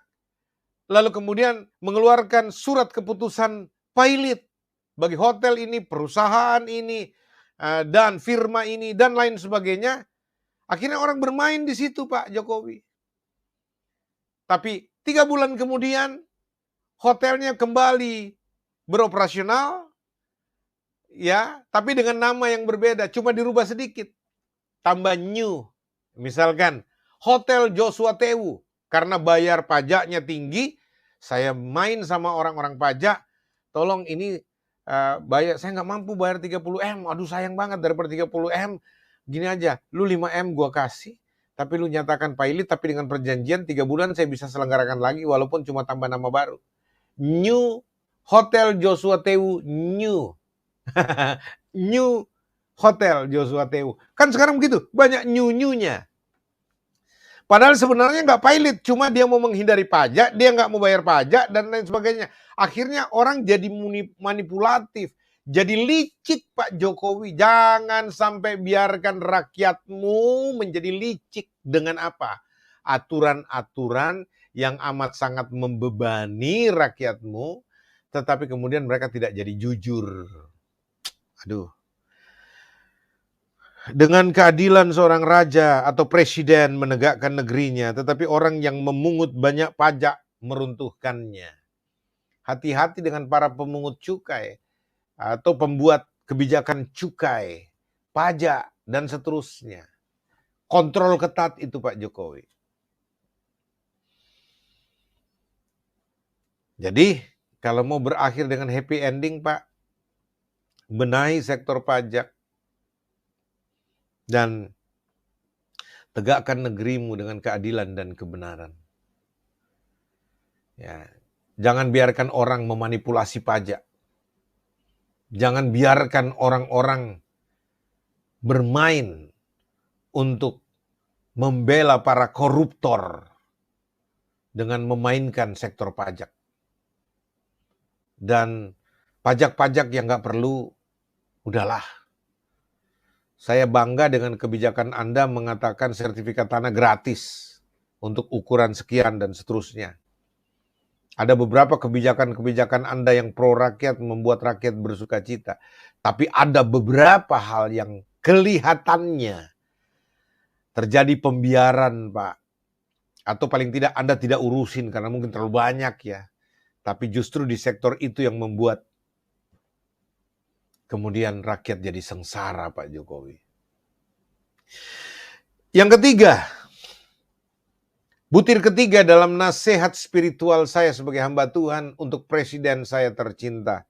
lalu kemudian mengeluarkan surat keputusan pilot bagi hotel ini, perusahaan ini, dan firma ini, dan lain sebagainya. Akhirnya orang bermain di situ, Pak Jokowi. Tapi 3 bulan kemudian, hotelnya kembali beroperasional, ya, tapi dengan nama yang berbeda, cuma dirubah sedikit, tambah new. Misalkan Hotel Joshua Tewu, karena bayar pajaknya tinggi, saya main sama orang-orang pajak, tolong ini bayar, saya nggak mampu bayar 30M, aduh sayang banget, daripada 30M, gini aja, lu 5M gua kasih, tapi lu nyatakan pilot, tapi dengan perjanjian 3 bulan saya bisa selenggarakan lagi, walaupun cuma tambah nama baru. New Hotel Joshua Tewu, new. New Hotel Joshua Tewu. Kan sekarang begitu, banyak new-nya. Padahal sebenarnya nggak pilot, cuma dia mau menghindari pajak, dia nggak mau bayar pajak, dan lain sebagainya. Akhirnya orang jadi manipulatif, jadi licik Pak Jokowi. Jangan sampai biarkan rakyatmu menjadi licik dengan apa? Aturan-aturan yang amat sangat membebani rakyatmu, tetapi kemudian mereka tidak jadi jujur. Aduh. Dengan keadilan seorang raja atau presiden menegakkan negerinya, tetapi orang yang memungut banyak pajak meruntuhkannya. Hati-hati dengan para pemungut cukai atau pembuat kebijakan cukai, pajak, dan seterusnya. Kontrol ketat itu Pak Jokowi. Jadi, kalau mau berakhir dengan happy ending Pak, benahi sektor pajak, dan tegakkan negerimu dengan keadilan dan kebenaran. Ya, jangan biarkan orang memanipulasi pajak. Jangan biarkan orang-orang bermain untuk membela para koruptor dengan memainkan sektor pajak. Dan pajak-pajak yang nggak perlu, udahlah. Saya bangga dengan kebijakan Anda mengatakan sertifikat tanah gratis untuk ukuran sekian dan seterusnya. Ada beberapa kebijakan-kebijakan Anda yang pro rakyat, membuat rakyat bersuka cita. Tapi ada beberapa hal yang kelihatannya terjadi pembiaran, Pak. Atau paling tidak Anda tidak urusin karena mungkin terlalu banyak ya. Tapi justru di sektor itu yang membuat kemudian rakyat jadi sengsara, Pak Jokowi. Yang ketiga, butir ketiga dalam nasihat spiritual saya sebagai hamba Tuhan untuk presiden saya tercinta.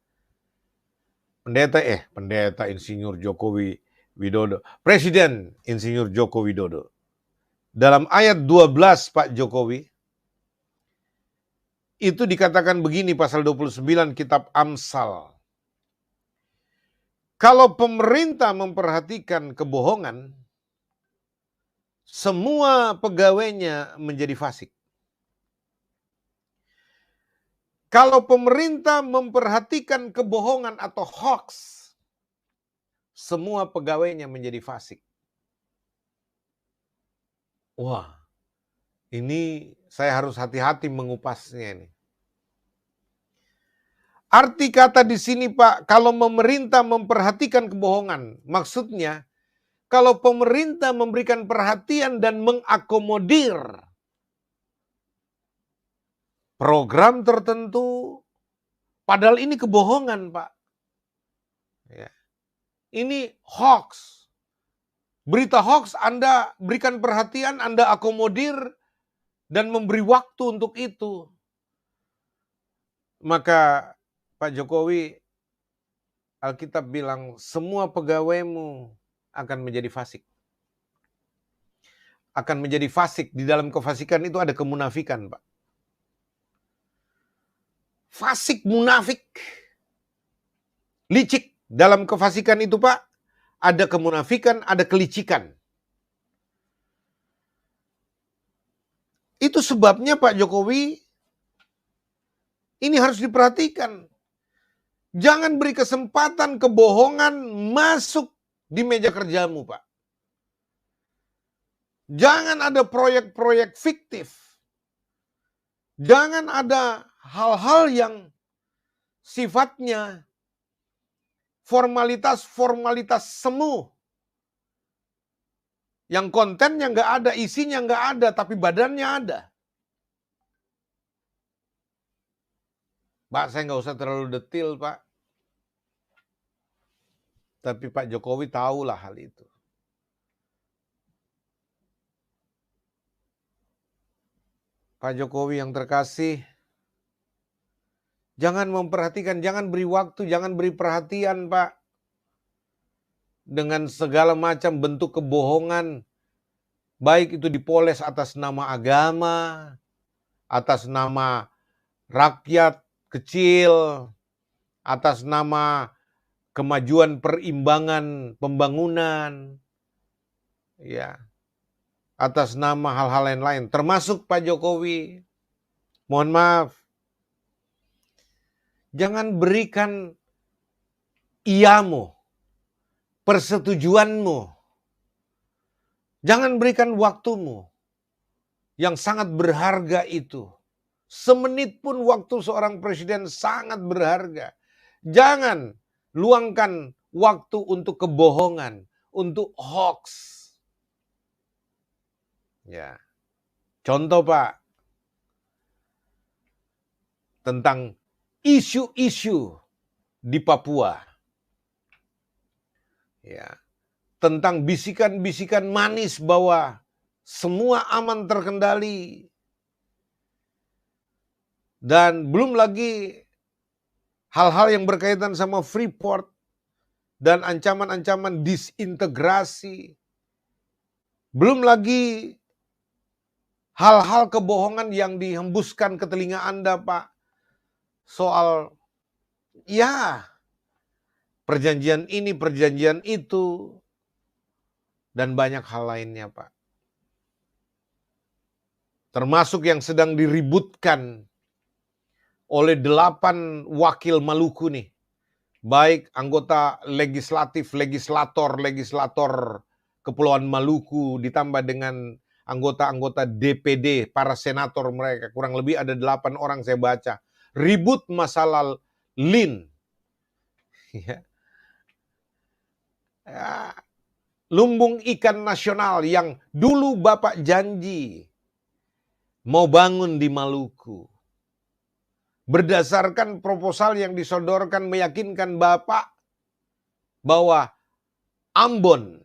Pendeta Insinyur Jokowi Widodo. Presiden Insinyur Joko Widodo. Dalam ayat 12 Pak Jokowi, itu dikatakan begini pasal 29 kitab Amsal. Kalau pemerintah memperhatikan kebohongan, semua pegawainya menjadi fasik. Kalau pemerintah memperhatikan kebohongan atau hoax, semua pegawainya menjadi fasik. Wah, ini saya harus hati-hati mengupasnya ini. Arti kata di sini Pak, kalau pemerintah memperhatikan kebohongan, maksudnya kalau pemerintah memberikan perhatian dan mengakomodir program tertentu, padahal ini kebohongan Pak. Ya. Ini hoax. Berita hoax Anda berikan perhatian, Anda akomodir, dan memberi waktu untuk itu. Maka Pak Jokowi, Alkitab bilang semua pegawaimu akan menjadi fasik. Akan menjadi fasik. Di dalam kefasikan itu ada kemunafikan, Pak. Fasik, munafik. Licik. Dalam kefasikan itu, Pak, ada kemunafikan, ada kelicikan. Itu sebabnya Pak Jokowi, ini harus diperhatikan. Jangan beri kesempatan kebohongan masuk di meja kerjamu, Pak. Jangan ada proyek-proyek fiktif. Jangan ada hal-hal yang sifatnya formalitas-formalitas semu. Yang kontennya nggak ada, isinya nggak ada, tapi badannya ada. Pak, saya nggak usah terlalu detail, Pak. Tapi Pak Jokowi tahulah hal itu. Pak Jokowi yang terkasih, jangan memperhatikan, jangan beri waktu, jangan beri perhatian, Pak. Dengan segala macam bentuk kebohongan, baik itu dipoles atas nama agama, atas nama rakyat kecil, atas nama kemajuan perimbangan pembangunan, ya, atas nama hal-hal lain-lain, termasuk Pak Jokowi. Mohon maaf, jangan berikan iyamu, persetujuanmu, jangan berikan waktumu yang sangat berharga itu. Semenit pun waktu seorang presiden sangat berharga. Jangan luangkan waktu untuk kebohongan, untuk hoax. Ya. Contoh Pak, tentang isu-isu di Papua. Ya. Tentang bisikan-bisikan manis bahwa semua aman terkendali. Dan belum lagi hal-hal yang berkaitan sama Freeport dan ancaman-ancaman disintegrasi. Belum lagi hal-hal kebohongan yang dihembuskan ke telinga Anda, Pak. Soal, ya, perjanjian ini, perjanjian itu, dan banyak hal lainnya, Pak. Termasuk yang sedang diributkan oleh 8 wakil Maluku nih. Baik anggota legislatif, legislator Kepulauan Maluku ditambah dengan anggota-anggota DPD, para senator mereka. Kurang lebih ada 8 orang saya baca. Ribut masalah LIN. Ya. Lumbung ikan nasional yang dulu Bapak janji mau bangun di Maluku. Berdasarkan proposal yang disodorkan meyakinkan Bapak bahwa Ambon,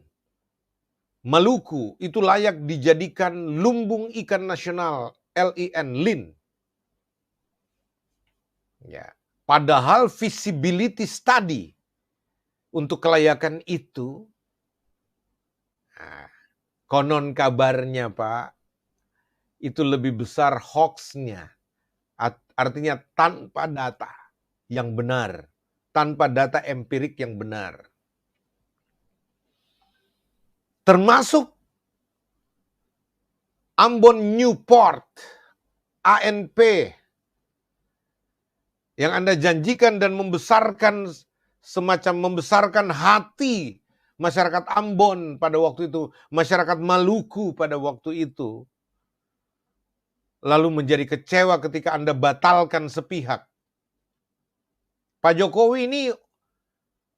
Maluku itu layak dijadikan lumbung ikan nasional LIN. Ya. Padahal visibility study untuk kelayakan itu, konon kabarnya Pak, itu lebih besar hoax-nya. Artinya tanpa data yang benar, tanpa data empirik yang benar. Termasuk Ambon Newport, ANP, yang Anda janjikan dan membesarkan hati masyarakat Ambon pada waktu itu, masyarakat Maluku pada waktu itu, lalu menjadi kecewa ketika Anda batalkan sepihak. Pak Jokowi ini,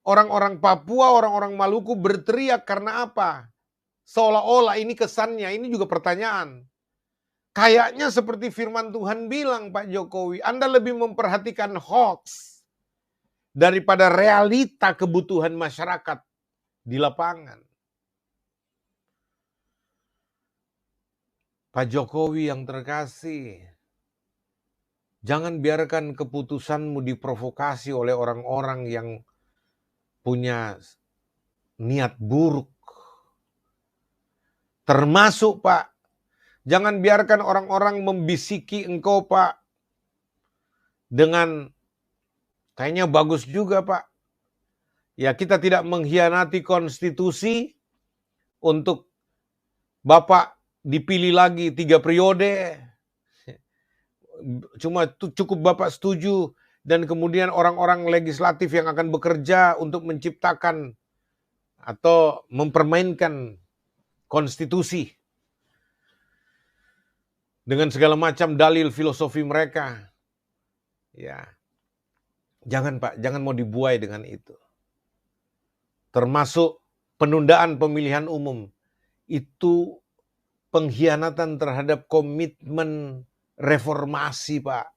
orang-orang Papua, orang-orang Maluku berteriak karena apa? Seolah-olah ini kesannya, ini juga pertanyaan. Kayaknya seperti firman Tuhan bilang Pak Jokowi, Anda lebih memperhatikan hoax daripada realita kebutuhan masyarakat di lapangan. Pak Jokowi yang terkasih, jangan biarkan keputusanmu diprovokasi oleh orang-orang yang punya niat buruk. Termasuk Pak, jangan biarkan orang-orang membisiki engkau Pak, dengan kayaknya bagus juga Pak. Ya, kita tidak mengkhianati konstitusi untuk Bapak dipilih lagi 3 periode. Cuma cukup Bapak setuju dan kemudian orang-orang legislatif yang akan bekerja untuk menciptakan atau mempermainkan konstitusi dengan segala macam dalil filosofi mereka. Ya. Jangan Pak, jangan mau dibuai dengan itu. Termasuk penundaan pemilihan umum. Itu pengkhianatan terhadap komitmen reformasi Pak.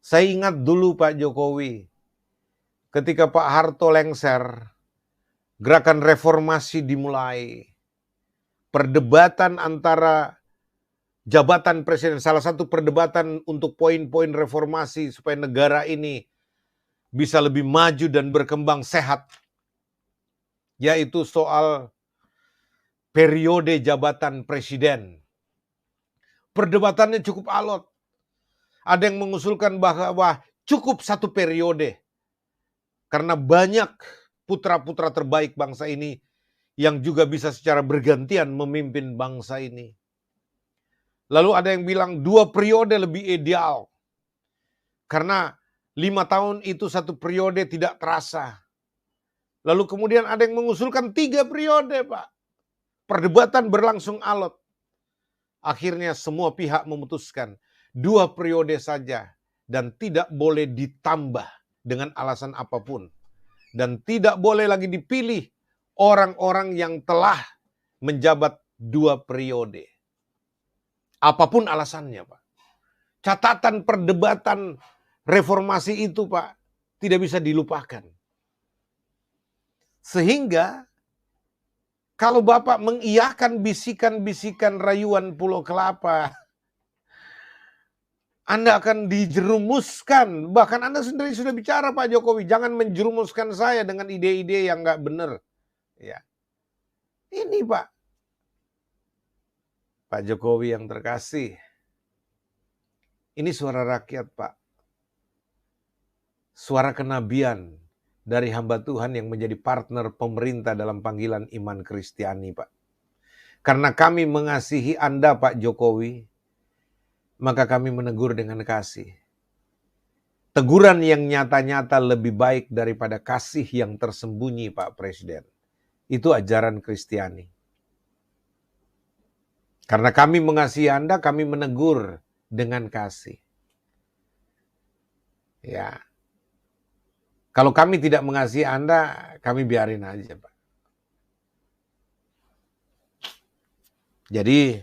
Saya ingat dulu Pak Jokowi, ketika Pak Harto lengser, gerakan reformasi dimulai. Perdebatan antara jabatan presiden, salah satu perdebatan untuk poin-poin reformasi supaya negara ini bisa lebih maju dan berkembang sehat, yaitu soal periode jabatan presiden. Perdebatannya cukup alot. Ada yang mengusulkan bahwa cukup 1 periode. Karena banyak putra-putra terbaik bangsa ini yang juga bisa secara bergantian memimpin bangsa ini. Lalu ada yang bilang 2 periode lebih ideal. Karena 5 tahun itu 1 periode tidak terasa. Lalu kemudian ada yang mengusulkan 3 periode Pak. Perdebatan berlangsung alot. Akhirnya semua pihak memutuskan 2 periode saja dan tidak boleh ditambah dengan alasan apapun. Dan tidak boleh lagi dipilih orang-orang yang telah menjabat 2 periode. Apapun alasannya Pak. Catatan perdebatan reformasi itu Pak tidak bisa dilupakan. Sehingga kalau Bapak mengiyakan bisikan-bisikan rayuan Pulau Kelapa, Anda akan dijerumuskan. Bahkan Anda sendiri sudah bicara Pak Jokowi, jangan menjerumuskan saya dengan ide-ide yang nggak benar. Ya. Ini Pak Jokowi yang terkasih. Ini suara rakyat Pak. Suara kenabian dari hamba Tuhan yang menjadi partner pemerintah dalam panggilan iman Kristiani Pak. Karena kami mengasihi Anda Pak Jokowi, maka kami menegur dengan kasih. Teguran yang nyata-nyata lebih baik daripada kasih yang tersembunyi Pak Presiden. Itu ajaran Kristiani. Karena kami mengasihi Anda, kami menegur dengan kasih. Ya. Kalau kami tidak mengasihi Anda, kami biarin aja, Pak. Jadi,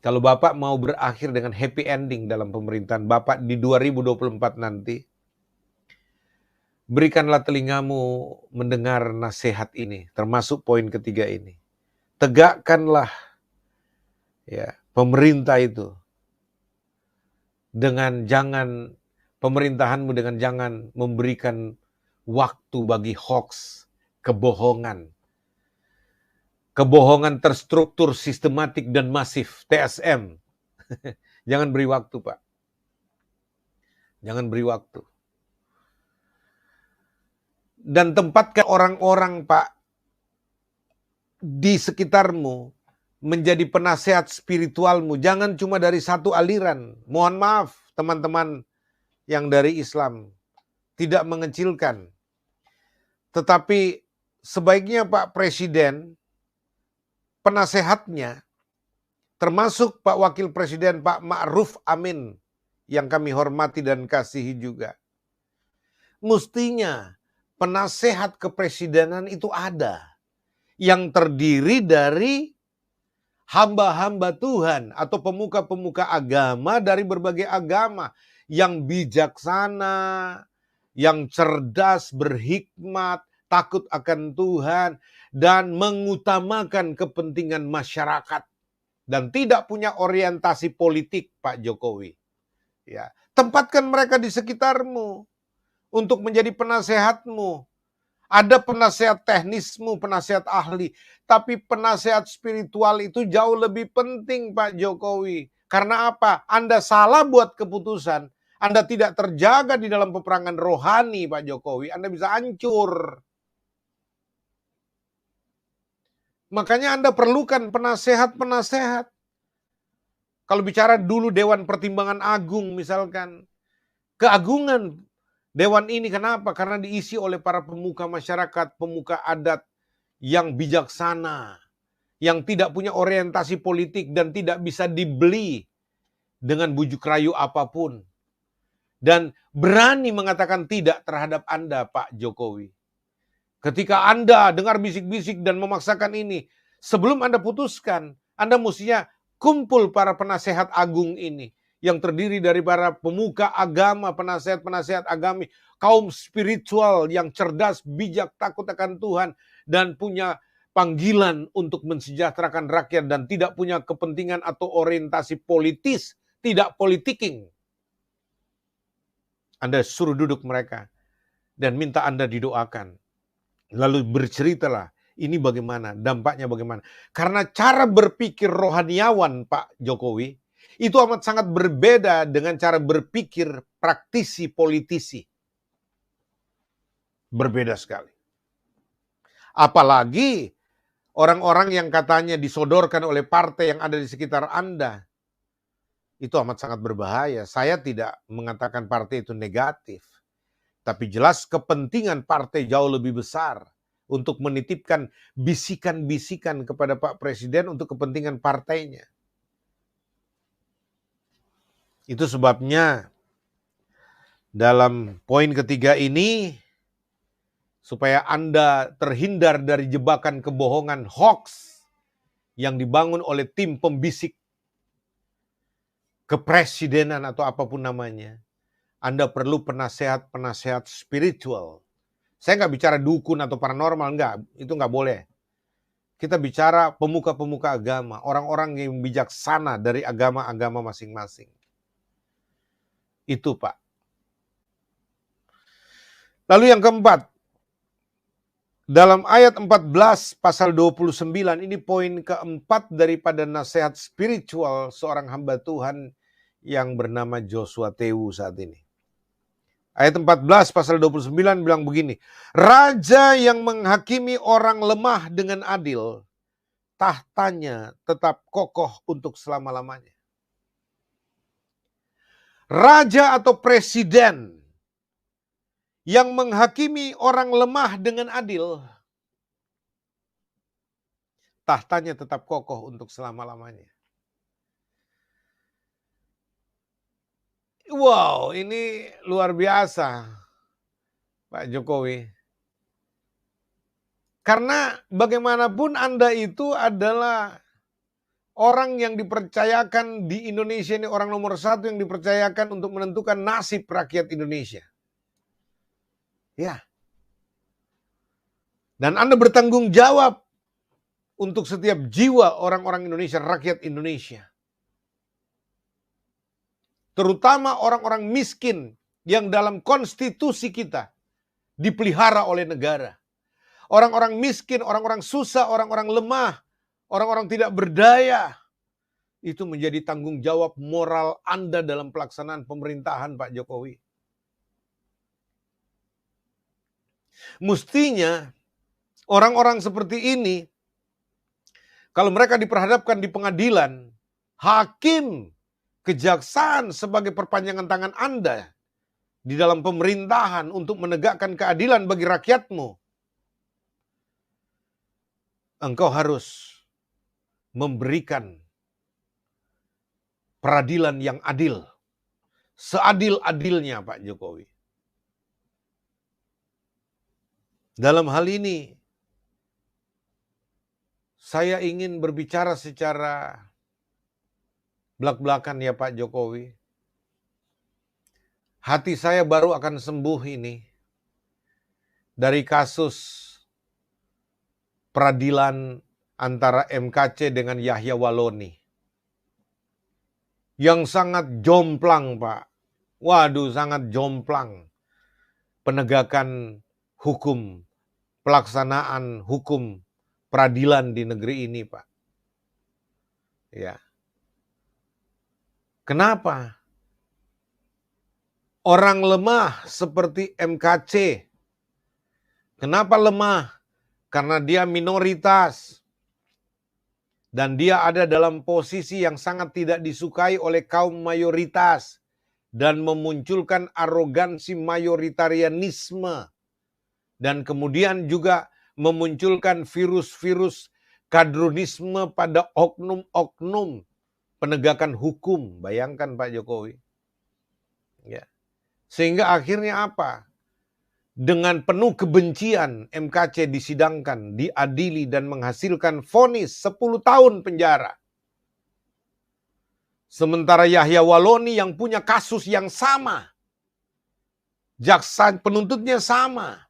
kalau Bapak mau berakhir dengan happy ending dalam pemerintahan Bapak di 2024 nanti, berikanlah telingamu mendengar nasihat ini, termasuk poin ketiga ini. Tegakkanlah ya pemerintah itu dengan jangan pemerintahanmu dengan jangan memberikan waktu bagi hoax, kebohongan. Kebohongan terstruktur, sistematik, dan masif, TSM. Jangan beri waktu, Pak. Jangan beri waktu. Dan tempatkan orang-orang, Pak, di sekitarmu menjadi penasehat spiritualmu. Jangan cuma dari satu aliran. Mohon maaf, teman-teman yang dari Islam. Tidak mengecilkan. Tetapi sebaiknya Pak Presiden, penasehatnya, termasuk Pak Wakil Presiden Pak Ma'ruf Amin, yang kami hormati dan kasihi juga. Mestinya penasehat kepresidenan itu ada, yang terdiri dari hamba-hamba Tuhan atau pemuka-pemuka agama dari berbagai agama, yang bijaksana, yang cerdas, berhikmat, takut akan Tuhan, dan mengutamakan kepentingan masyarakat. Dan tidak punya orientasi politik, Pak Jokowi. Ya, tempatkan mereka di sekitarmu untuk menjadi penasehatmu. Ada penasehat teknismu, penasehat ahli. Tapi penasehat spiritual itu jauh lebih penting, Pak Jokowi. Karena apa? Anda salah buat keputusan. Anda tidak terjaga di dalam peperangan rohani, Pak Jokowi. Anda bisa hancur. Makanya Anda perlukan penasehat-penasehat. Kalau bicara dulu Dewan Pertimbangan Agung misalkan. Keagungan Dewan ini kenapa? Karena diisi oleh para pemuka masyarakat, pemuka adat yang bijaksana. Yang tidak punya orientasi politik dan tidak bisa dibeli dengan bujuk rayu apapun. Dan berani mengatakan tidak terhadap Anda, Pak Jokowi. Ketika Anda dengar bisik-bisik dan memaksakan ini, sebelum Anda putuskan, Anda mestinya kumpul para penasehat agung ini, yang terdiri dari para pemuka agama, penasehat-penasehat agami, kaum spiritual yang cerdas, bijak, takut akan Tuhan, dan punya panggilan untuk mensejahterakan rakyat dan tidak punya kepentingan atau orientasi politis, tidak politiking. Anda suruh duduk mereka dan minta Anda didoakan. Lalu berceritalah, ini bagaimana, dampaknya bagaimana. Karena cara berpikir rohaniawan Pak Jokowi, itu amat sangat berbeda dengan cara berpikir praktisi politisi. Berbeda sekali. Apalagi orang-orang yang katanya disodorkan oleh partai yang ada di sekitar Anda. Itu amat sangat berbahaya. Saya tidak mengatakan partai itu negatif. Tapi jelas kepentingan partai jauh lebih besar untuk menitipkan bisikan-bisikan kepada Pak Presiden untuk kepentingan partainya. Itu sebabnya dalam poin ketiga ini, supaya Anda terhindar dari jebakan kebohongan hoax yang dibangun oleh tim pembisik kepresidenan atau apapun namanya, Anda perlu penasehat-penasehat spiritual. Saya nggak bicara dukun atau paranormal, itu nggak boleh. Kita bicara pemuka-pemuka agama, orang-orang yang bijaksana dari agama-agama masing-masing. Itu Pak. Lalu yang keempat, dalam ayat 14 pasal 29, ini poin keempat daripada nasihat spiritual seorang hamba Tuhan yang bernama Joshua Tewu saat ini. Ayat 14 pasal 29 bilang begini, raja yang menghakimi orang lemah dengan adil, tahtanya tetap kokoh untuk selama-lamanya. Raja atau presiden yang menghakimi orang lemah dengan adil, tahtanya tetap kokoh untuk selama-lamanya. Wow, ini luar biasa, Pak Jokowi. Karena bagaimanapun Anda itu adalah orang yang dipercayakan di Indonesia ini, orang nomor satu yang dipercayakan untuk menentukan nasib rakyat Indonesia. Ya. Dan Anda bertanggung jawab untuk setiap jiwa orang-orang Indonesia, rakyat Indonesia. Terutama orang-orang miskin yang dalam konstitusi kita dipelihara oleh negara. Orang-orang miskin, orang-orang susah, orang-orang lemah, orang-orang tidak berdaya. Itu menjadi tanggung jawab moral Anda dalam pelaksanaan pemerintahan Pak Jokowi. Mestinya orang-orang seperti ini, kalau mereka diperhadapkan di pengadilan, hakim, kejaksaan sebagai perpanjangan tangan Anda di dalam pemerintahan untuk menegakkan keadilan bagi rakyatmu, engkau harus memberikan peradilan yang adil. Seadil-adilnya Pak Jokowi. Dalam hal ini, saya ingin berbicara secara belak-belakan ya Pak Jokowi. Hati saya baru akan sembuh ini dari kasus peradilan antara MKC dengan Yahya Walloni. Yang sangat jomplang, Pak. Waduh, sangat jomplang. Penegakan hukum, pelaksanaan hukum peradilan di negeri ini, Pak. Ya. Kenapa? Orang lemah seperti MKC. Kenapa lemah? Karena dia minoritas. Dan dia ada dalam posisi yang sangat tidak disukai oleh kaum mayoritas. Dan memunculkan arogansi mayoritarianisme. Dan kemudian juga memunculkan virus-virus kadrunisme pada oknum-oknum penegakan hukum. Bayangkan Pak Jokowi. Ya. Sehingga akhirnya apa? Dengan penuh kebencian MKC disidangkan, diadili dan menghasilkan vonis 10 tahun penjara. Sementara Yahya Walloni yang punya kasus yang sama, jaksa penuntutnya sama,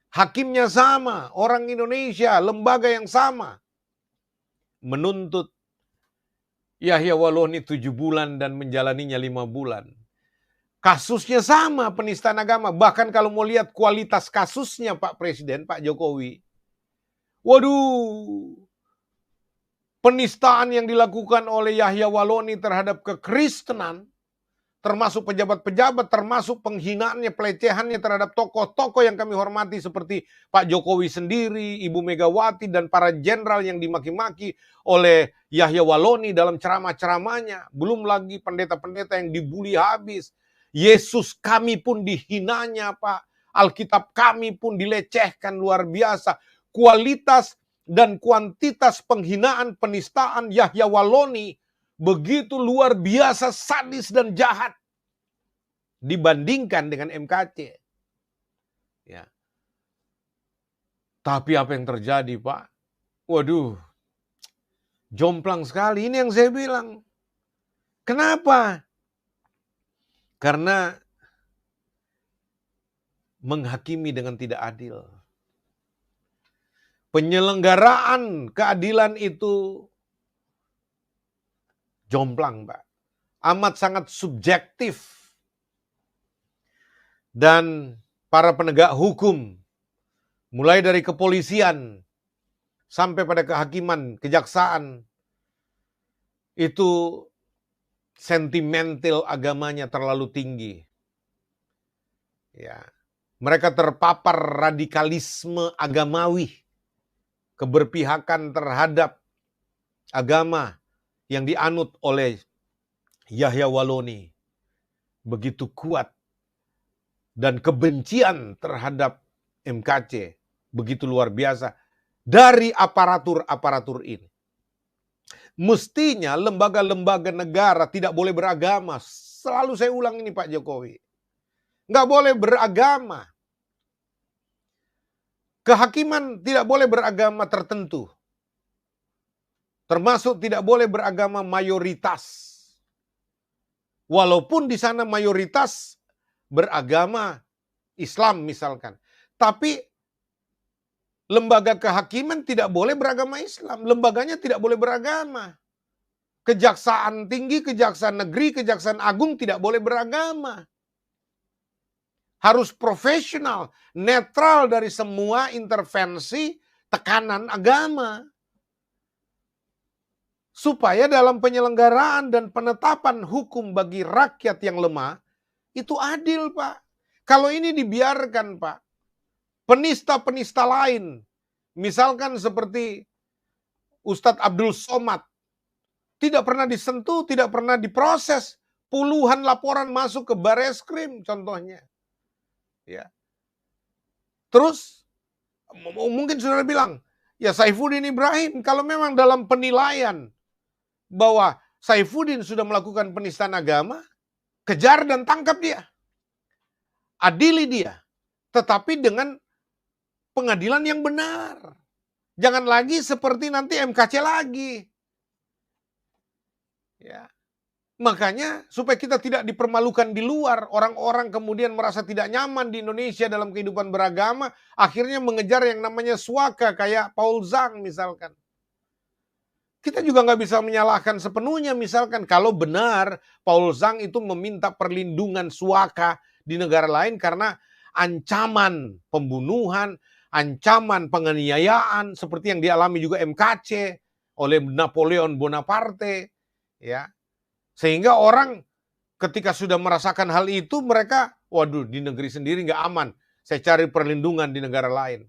hakimnya sama, orang Indonesia, lembaga yang sama, menuntut Yahya Walloni 7 bulan dan menjalaninya 5 bulan. Kasusnya sama, penistaan agama. Bahkan kalau mau lihat kualitas kasusnya Pak Presiden, Pak Jokowi. Waduh, penistaan yang dilakukan oleh Yahya Walloni terhadap kekristenan, termasuk pejabat-pejabat, termasuk penghinaannya, pelecehannya terhadap tokoh-tokoh yang kami hormati seperti Pak Jokowi sendiri, Ibu Megawati, dan para jenderal yang dimaki-maki oleh Yahya Walloni dalam ceramah-ceramahnya. Belum lagi pendeta-pendeta yang dibuli habis. Yesus kami pun dihinanya, Pak. Alkitab kami pun dilecehkan luar biasa. Kualitas dan kuantitas penghinaan, penistaan Yahya Walloni begitu luar biasa sadis dan jahat dibandingkan dengan MKC. Ya. Tapi apa yang terjadi, Pak? Waduh, jomplang sekali. Ini yang saya bilang. Kenapa? Karena menghakimi dengan tidak adil. Penyelenggaraan keadilan itu jomplang, Pak. Amat sangat subjektif. Dan para penegak hukum, mulai dari kepolisian sampai pada kehakiman, kejaksaan, itu sentimental agamanya terlalu tinggi. Ya. Mereka terpapar radikalisme agamawi, keberpihakan terhadap agama yang dianut oleh Yahya Walloni begitu kuat, dan kebencian terhadap MKC begitu luar biasa dari aparatur-aparatur ini. Mestinya lembaga-lembaga negara tidak boleh beragama, selalu saya ulang ini Pak Jokowi. Nggak boleh beragama. Kehakiman tidak boleh beragama tertentu. Termasuk tidak boleh beragama mayoritas. Walaupun di sana mayoritas beragama Islam misalkan. Tapi lembaga kehakiman tidak boleh beragama Islam. Lembaganya tidak boleh beragama. Kejaksaan tinggi, kejaksaan negeri, kejaksaan agung tidak boleh beragama. Harus profesional, netral dari semua intervensi tekanan agama. Supaya dalam penyelenggaraan dan penetapan hukum bagi rakyat yang lemah, itu adil, Pak. Kalau ini dibiarkan, Pak, penista-penista lain, misalkan seperti Ustadz Abdul Somad, tidak pernah disentuh, tidak pernah diproses. Puluhan laporan masuk ke Bareskrim, contohnya. Ya. Terus, mungkin saudara bilang, ya Saifuddin Ibrahim, kalau memang dalam penilaian bahwa Saifuddin sudah melakukan penistaan agama, kejar dan tangkap dia. Adili dia. Tetapi dengan pengadilan yang benar. Jangan lagi seperti nanti MKC lagi. Ya. Makanya supaya kita tidak dipermalukan di luar, orang-orang kemudian merasa tidak nyaman di Indonesia dalam kehidupan beragama, akhirnya mengejar yang namanya suaka kayak Paul Zhang misalkan. Kita juga nggak bisa menyalahkan sepenuhnya misalkan kalau benar Paul Zhang itu meminta perlindungan suaka di negara lain karena ancaman pembunuhan, ancaman penganiayaan seperti yang dialami juga MKC oleh Napoleon Bonaparte, ya. Sehingga orang ketika sudah merasakan hal itu mereka, waduh di negeri sendiri nggak aman, saya cari perlindungan di negara lain.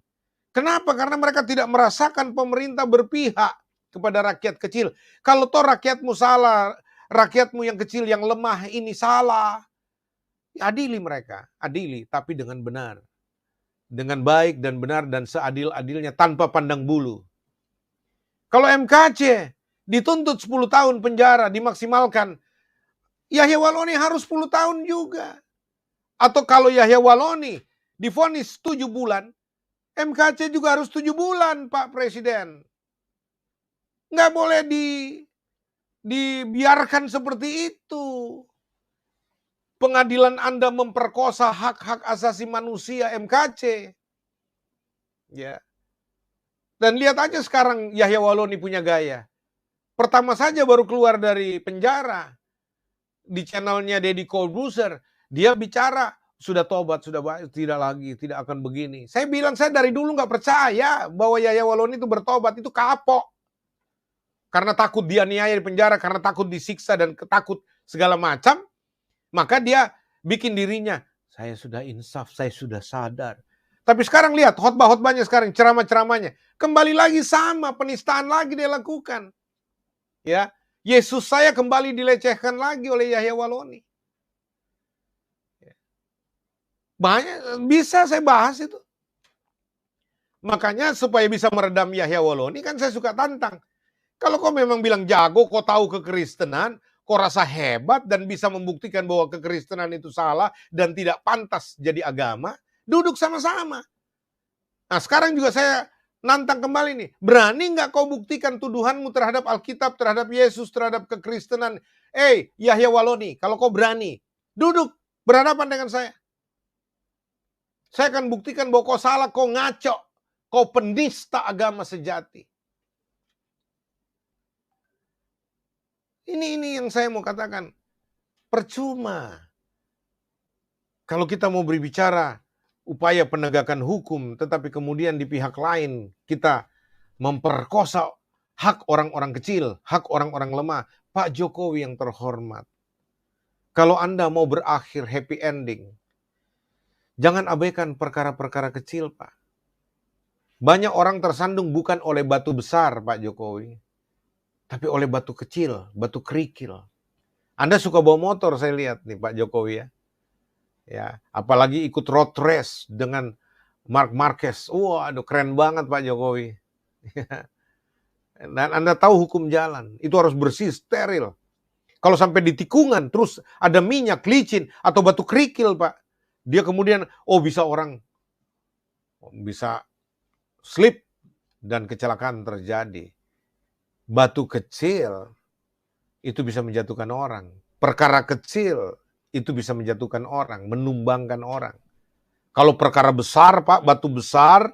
Kenapa? Karena mereka tidak merasakan pemerintah berpihak kepada rakyat kecil. Kalau toh rakyatmu salah, rakyatmu yang kecil, yang lemah ini salah, adili mereka, adili, tapi dengan benar. Dengan baik dan benar dan seadil-adilnya tanpa pandang bulu. Kalau MKC dituntut 10 tahun penjara, dimaksimalkan, Yahya Walloni harus 10 tahun juga. Atau kalau Yahya Walloni divonis 7 bulan, MKC juga harus 7 bulan, Pak Presiden. Nggak boleh dibiarkan seperti itu. Pengadilan Anda memperkosa hak-hak asasi manusia MKC. Ya. Dan lihat aja sekarang Yahya Walloni punya gaya. Pertama saja baru keluar dari penjara. Di channelnya Deddy Corbuzier, dia bicara, sudah tobat, sudah baik, tidak lagi, tidak akan begini. Saya bilang, saya dari dulu nggak percaya bahwa Yahya Walloni itu bertobat, itu kapok. Karena takut dianiaya di penjara, karena takut disiksa dan takut segala macam, maka dia bikin dirinya, saya sudah insaf, saya sudah sadar. Tapi sekarang lihat, khotbah-khotbahnya sekarang, ceramah-ceramahnya, kembali lagi sama, penistaan lagi dia lakukan. Ya, Yesus saya kembali dilecehkan lagi oleh Yahya Walloni. Banyak, bisa saya bahas itu. Makanya supaya bisa meredam Yahya Walloni, kan saya suka tantang. Kalau kau memang bilang jago, kau tahu kekristenan, kau rasa hebat dan bisa membuktikan bahwa kekristenan itu salah dan tidak pantas jadi agama, duduk sama-sama. Nah sekarang juga saya nantang kembali nih, berani nggak kau buktikan tuduhanmu terhadap Alkitab, terhadap Yesus, terhadap kekristenan? Yahya Walloni, kalau kau berani, duduk berhadapan dengan saya. Saya akan buktikan bahwa kau salah, kau ngaco, kau penista agama sejati. Ini yang saya mau katakan. Percuma. Kalau kita mau berbicara upaya penegakan hukum, tetapi kemudian di pihak lain kita memperkosa hak orang-orang kecil, hak orang-orang lemah. Pak Jokowi yang terhormat, kalau Anda mau berakhir happy ending, jangan abaikan perkara-perkara kecil, Pak. Banyak orang tersandung bukan oleh batu besar, Pak Jokowi, tapi oleh batu kecil, batu kerikil. Anda suka bawa motor, saya lihat nih Pak Jokowi ya. Ya, apalagi ikut road race dengan Mark Marquez. Aduh keren banget Pak Jokowi. Dan Anda tahu hukum jalan, itu harus bersih, steril. Kalau sampai di tikungan, terus ada minyak, licin, atau batu kerikil, Pak. Dia kemudian, bisa orang bisa slip dan kecelakaan terjadi. Batu kecil itu bisa menjatuhkan orang. Perkara kecil itu bisa menjatuhkan orang, menumbangkan orang. Kalau perkara besar, Pak, batu besar,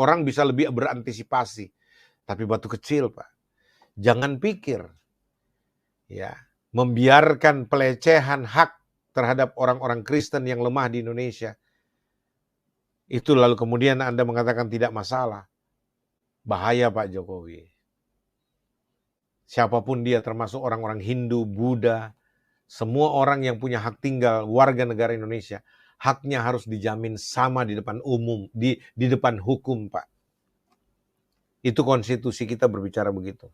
orang bisa lebih berantisipasi. Tapi batu kecil, Pak, jangan pikir ya membiarkan pelecehan hak terhadap orang-orang Kristen yang lemah di Indonesia. Itu lalu kemudian Anda mengatakan tidak masalah. Bahaya, Pak Jokowi. Siapapun dia, termasuk orang-orang Hindu, Buddha, semua orang yang punya hak tinggal warga negara Indonesia, haknya harus dijamin sama di depan umum, di depan hukum, Pak. Itu konstitusi kita berbicara begitu.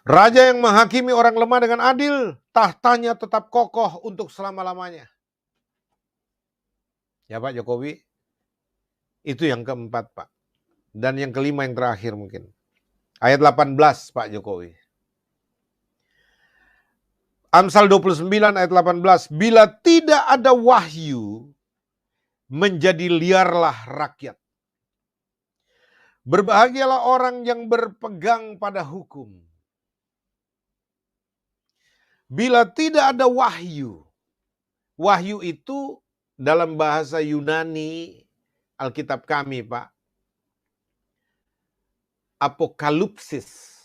Raja yang menghakimi orang lemah dengan adil, tahtanya tetap kokoh untuk selama-lamanya. Ya Pak Jokowi, itu yang keempat, Pak. Dan yang kelima, yang terakhir mungkin. Ayat 18, Pak Jokowi. Amsal 29 ayat 18. Bila tidak ada wahyu, menjadi liarlah rakyat. Berbahagialah orang yang berpegang pada hukum. Bila tidak ada wahyu. Wahyu itu dalam bahasa Yunani, Alkitab kami, Pak, apokalipsis,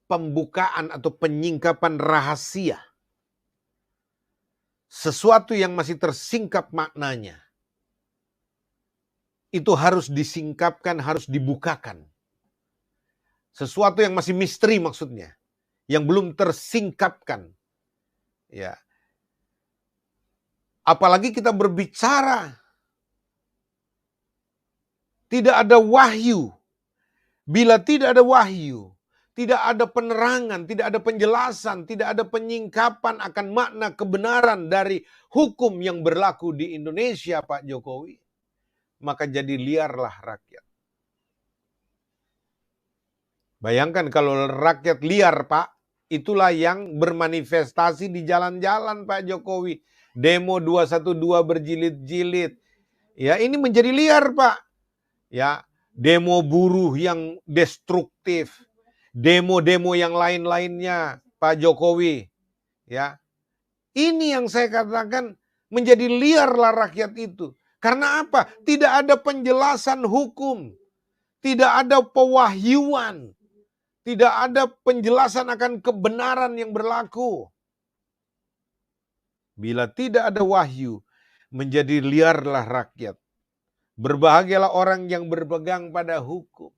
pembukaan atau penyingkapan rahasia. Sesuatu yang masih tersingkap maknanya. Itu harus disingkapkan, harus dibukakan. Sesuatu yang masih misteri maksudnya. Yang belum tersingkapkan. Ya. Apalagi kita berbicara. Tidak ada wahyu. Bila tidak ada wahyu, tidak ada penerangan, tidak ada penjelasan, tidak ada penyingkapan akan makna kebenaran dari hukum yang berlaku di Indonesia, Pak Jokowi, maka jadi liarlah rakyat. Bayangkan kalau rakyat liar, Pak, itulah yang bermanifestasi di jalan-jalan, Pak Jokowi. Demo 212 berjilid-jilid. Ya, ini menjadi liar, Pak. Ya, demo buruh yang destruktif, demo-demo yang lain-lainnya, Pak Jokowi. Ya, ini yang saya katakan menjadi liarlah rakyat itu. Karena apa? Tidak ada penjelasan hukum, tidak ada pewahyuan, tidak ada penjelasan akan kebenaran yang berlaku. Bila tidak ada wahyu, menjadi liarlah rakyat. Berbahagialah orang yang berpegang pada hukum.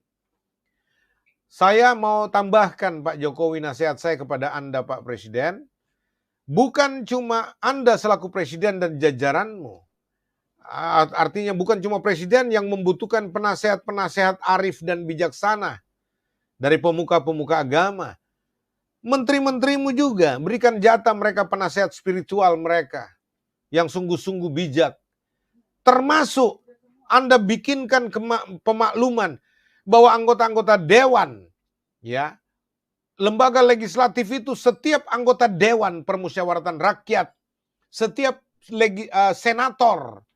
Saya mau tambahkan, Pak Jokowi, nasihat saya kepada Anda, Pak Presiden. Bukan cuma Anda selaku Presiden dan jajaranmu. Artinya bukan cuma Presiden yang membutuhkan penasehat-penasehat arif dan bijaksana dari pemuka-pemuka agama. Menteri-menterimu juga, berikan jatah mereka penasehat spiritual mereka yang sungguh-sungguh bijak. Termasuk Anda bikinkan pemakluman bahwa anggota-anggota dewan, ya, lembaga legislatif itu setiap anggota dewan permusyawaratan rakyat, setiap senator,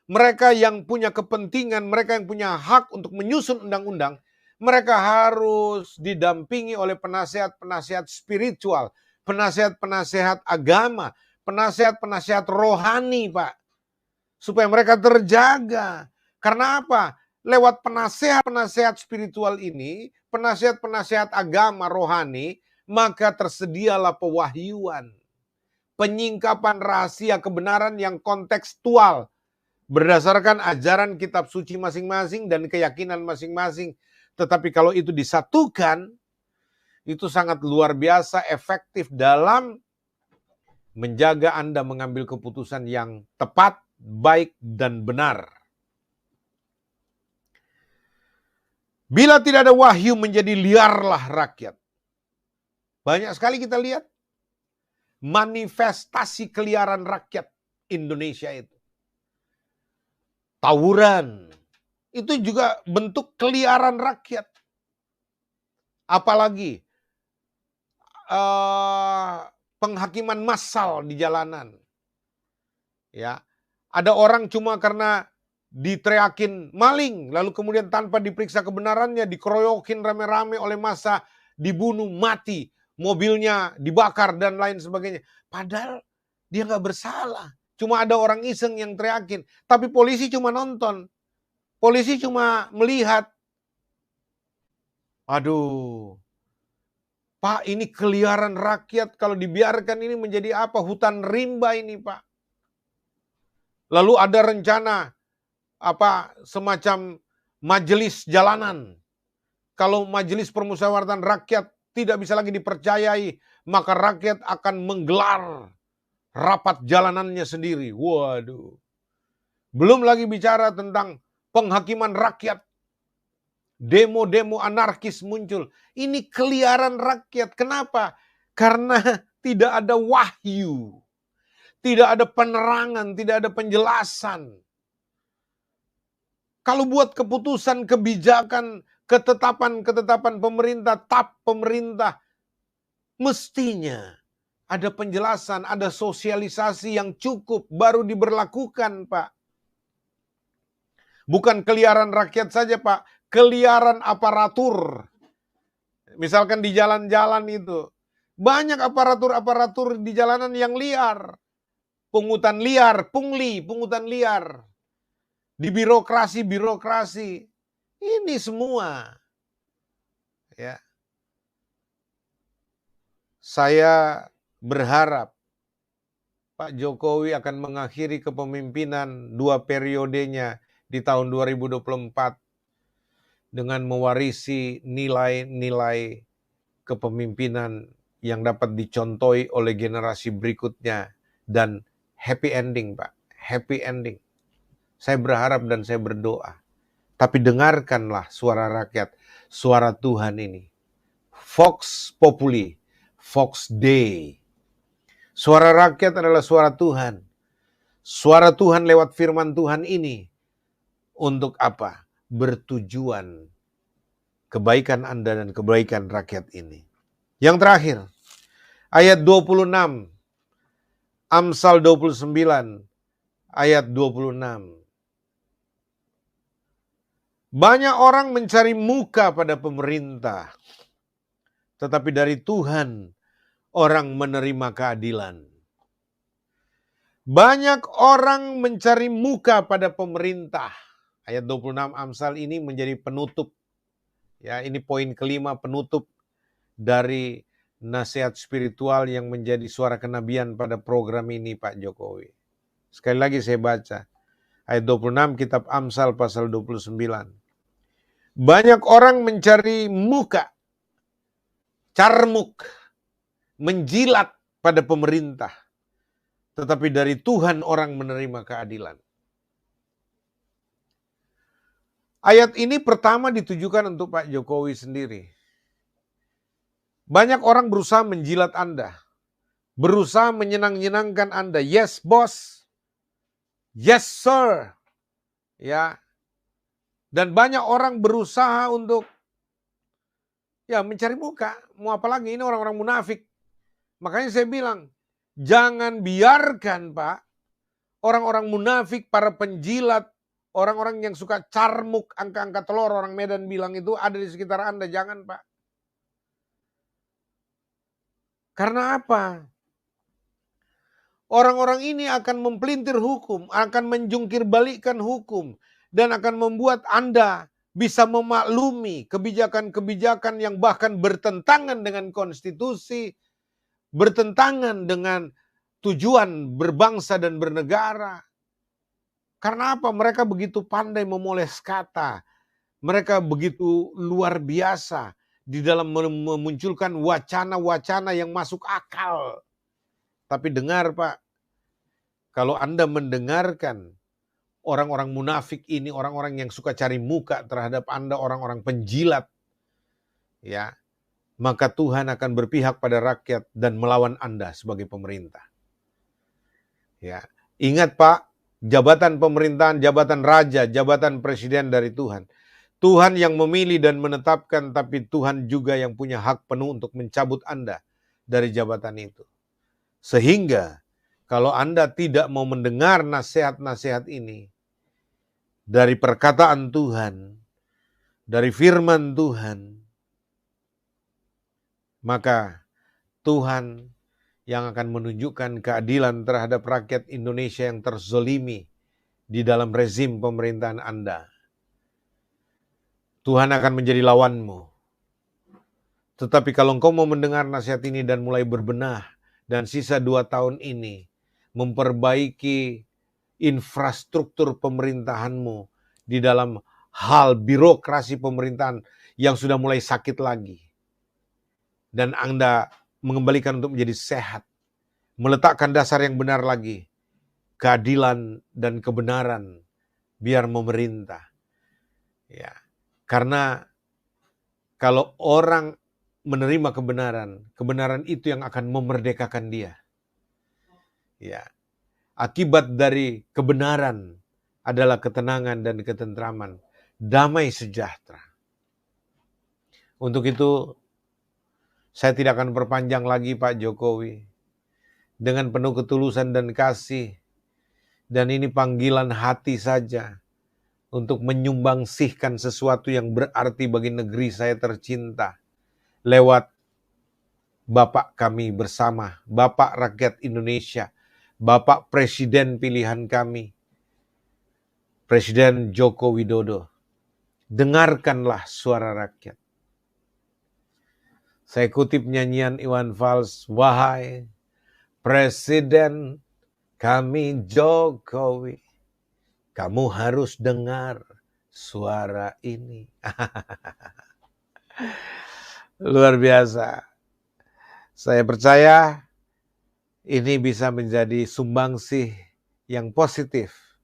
mereka yang punya kepentingan, mereka yang punya hak untuk menyusun undang-undang, mereka harus didampingi oleh penasehat-penasehat spiritual, penasehat-penasehat agama, penasehat-penasehat rohani, Pak. Supaya mereka terjaga. Karena apa? Lewat penasehat-penasehat spiritual ini, penasehat-penasehat agama rohani, maka tersedialah pewahyuan. Penyingkapan rahasia kebenaran yang kontekstual. Berdasarkan ajaran kitab suci masing-masing dan keyakinan masing-masing. Tetapi kalau itu disatukan, itu sangat luar biasa efektif dalam menjaga Anda mengambil keputusan yang tepat, baik, dan benar. Bila tidak ada wahyu, menjadi liarlah rakyat. Banyak sekali kita lihat manifestasi keliaran rakyat Indonesia itu. Tawuran, itu juga bentuk keliaran rakyat. Apalagi penghakiman massal di jalanan. Ya, ada orang cuma karena diteriakin maling, lalu kemudian tanpa diperiksa kebenarannya, dikeroyokin rame-rame oleh massa, dibunuh, mati, mobilnya dibakar dan lain sebagainya. Padahal dia nggak bersalah. Cuma ada orang iseng yang teriakin. Tapi polisi cuma nonton. Polisi cuma melihat. Aduh. Pak, ini keliaran rakyat. Kalau dibiarkan ini menjadi apa? Hutan rimba ini, Pak. Lalu ada rencana semacam majelis jalanan. Kalau majelis permusyawaratan rakyat tidak bisa lagi dipercayai, maka rakyat akan menggelar rapat jalanannya sendiri. Waduh. Belum lagi bicara tentang penghakiman rakyat. Demo-demo anarkis muncul. Ini keliaran rakyat. Kenapa? Karena tidak ada wahyu. Tidak ada penerangan, tidak ada penjelasan. Kalau buat keputusan, kebijakan, ketetapan pemerintah, pemerintah, mestinya ada penjelasan, ada sosialisasi yang cukup, baru diberlakukan, Pak. Bukan keliaran rakyat saja, Pak. Keliaran aparatur. Misalkan di jalan-jalan itu. Banyak aparatur-aparatur di jalanan yang liar. Pungutan liar, pungutan liar. Di birokrasi. Ini semua. Ya. Saya berharap Pak Jokowi akan mengakhiri kepemimpinan 2 periodenya di tahun 2024 dengan mewarisi nilai-nilai kepemimpinan yang dapat dicontohi oleh generasi berikutnya dan happy ending, Pak. Happy ending. Saya berharap dan saya berdoa. Tapi dengarkanlah suara rakyat, suara Tuhan ini. Vox Populi, Vox Dei. Suara rakyat adalah suara Tuhan. Suara Tuhan lewat firman Tuhan ini. Untuk apa? Bertujuan kebaikan Anda dan kebaikan rakyat ini. Yang terakhir, ayat 26, Amsal 29, ayat 26. Banyak orang mencari muka pada pemerintah, tetapi dari Tuhan orang menerima keadilan. Banyak orang mencari muka pada pemerintah. Ayat 26 Amsal ini menjadi penutup. Ya, ini poin kelima, penutup dari nasihat spiritual yang menjadi suara kenabian pada program ini, Pak Jokowi. Sekali lagi saya baca. Ayat 26 kitab Amsal pasal 29. Banyak orang mencari muka, carmuk, menjilat pada pemerintah. Tetapi dari Tuhan orang menerima keadilan. Ayat ini pertama ditujukan untuk Pak Jokowi sendiri. Banyak orang berusaha menjilat Anda. Berusaha menyenang-nyenangkan Anda. Yes, boss. Yes, sir. Ya. Dan banyak orang berusaha untuk mencari muka. Mau apa lagi? Ini orang-orang munafik. Makanya saya bilang, jangan biarkan, Pak, orang-orang munafik, para penjilat, orang-orang yang suka carmuk, angka-angka telur, orang Medan bilang itu ada di sekitar Anda. Jangan, Pak. Karena apa? Orang-orang ini akan mempelintir hukum, akan menjungkir balikkan hukum, dan akan membuat Anda bisa memaklumi kebijakan-kebijakan yang bahkan bertentangan dengan konstitusi, bertentangan dengan tujuan berbangsa dan bernegara. Karena apa? Mereka begitu pandai memoles kata. Mereka begitu luar biasa di dalam memunculkan wacana-wacana yang masuk akal. Tapi dengar, Pak, kalau Anda mendengarkan orang-orang munafik ini, orang-orang yang suka cari muka terhadap Anda, orang-orang penjilat, ya, maka Tuhan akan berpihak pada rakyat dan melawan Anda sebagai pemerintah. Ya, ingat, Pak, jabatan pemerintahan, jabatan raja, jabatan presiden dari Tuhan. Tuhan yang memilih dan menetapkan, tapi Tuhan juga yang punya hak penuh untuk mencabut Anda dari jabatan itu. Sehingga kalau Anda tidak mau mendengar nasihat-nasihat ini dari perkataan Tuhan, dari firman Tuhan, maka Tuhan yang akan menunjukkan keadilan terhadap rakyat Indonesia yang terzolimi di dalam rezim pemerintahan Anda. Tuhan akan menjadi lawanmu. Tetapi kalau engkau mau mendengar nasihat ini dan mulai berbenah, dan sisa 2 tahun ini memperbaiki infrastruktur pemerintahanmu di dalam hal birokrasi pemerintahan yang sudah mulai sakit lagi, dan Anda mengembalikan untuk menjadi sehat, meletakkan dasar yang benar lagi, keadilan dan kebenaran biar memerintah. Ya, karena kalau orang menerima kebenaran, kebenaran itu yang akan memerdekakan dia. Ya, akibat dari kebenaran adalah ketenangan dan ketentraman, damai sejahtera. Untuk itu, saya tidak akan perpanjang lagi Pak Jokowi. Dengan penuh ketulusan dan kasih, dan ini panggilan hati saja untuk menyumbangsihkan sesuatu yang berarti bagi negeri saya tercinta lewat Bapak kami bersama, Bapak rakyat Indonesia, Bapak Presiden pilihan kami, Presiden Joko Widodo. Dengarkanlah suara rakyat. Saya kutip nyanyian Iwan Fals, wahai Presiden kami Jokowi, kamu harus dengar suara ini. Luar biasa. Saya percaya ini bisa menjadi sumbangsih yang positif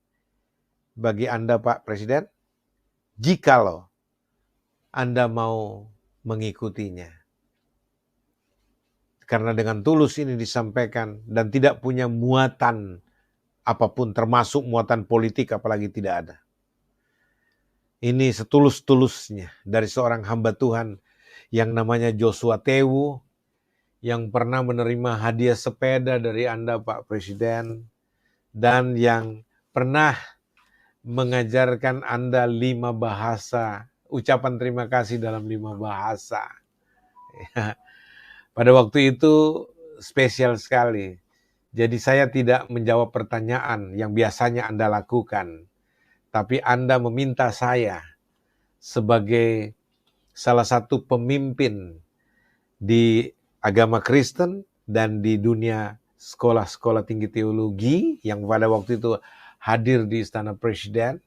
bagi Anda Pak Presiden, jikalau Anda mau mengikutinya. Karena dengan tulus ini disampaikan dan tidak punya muatan apapun, termasuk muatan politik apalagi tidak ada. Ini setulus-tulusnya dari seorang hamba Tuhan yang namanya Joshua Tewu, yang pernah menerima hadiah sepeda dari Anda Pak Presiden, dan yang pernah mengajarkan Anda 5 bahasa, ucapan terima kasih dalam 5 bahasa. Ya. Pada waktu itu spesial sekali. Jadi saya tidak menjawab pertanyaan yang biasanya Anda lakukan, tapi Anda meminta saya sebagai salah satu pemimpin di agama Kristen dan di dunia sekolah-sekolah tinggi teologi yang pada waktu itu hadir di Istana Presiden.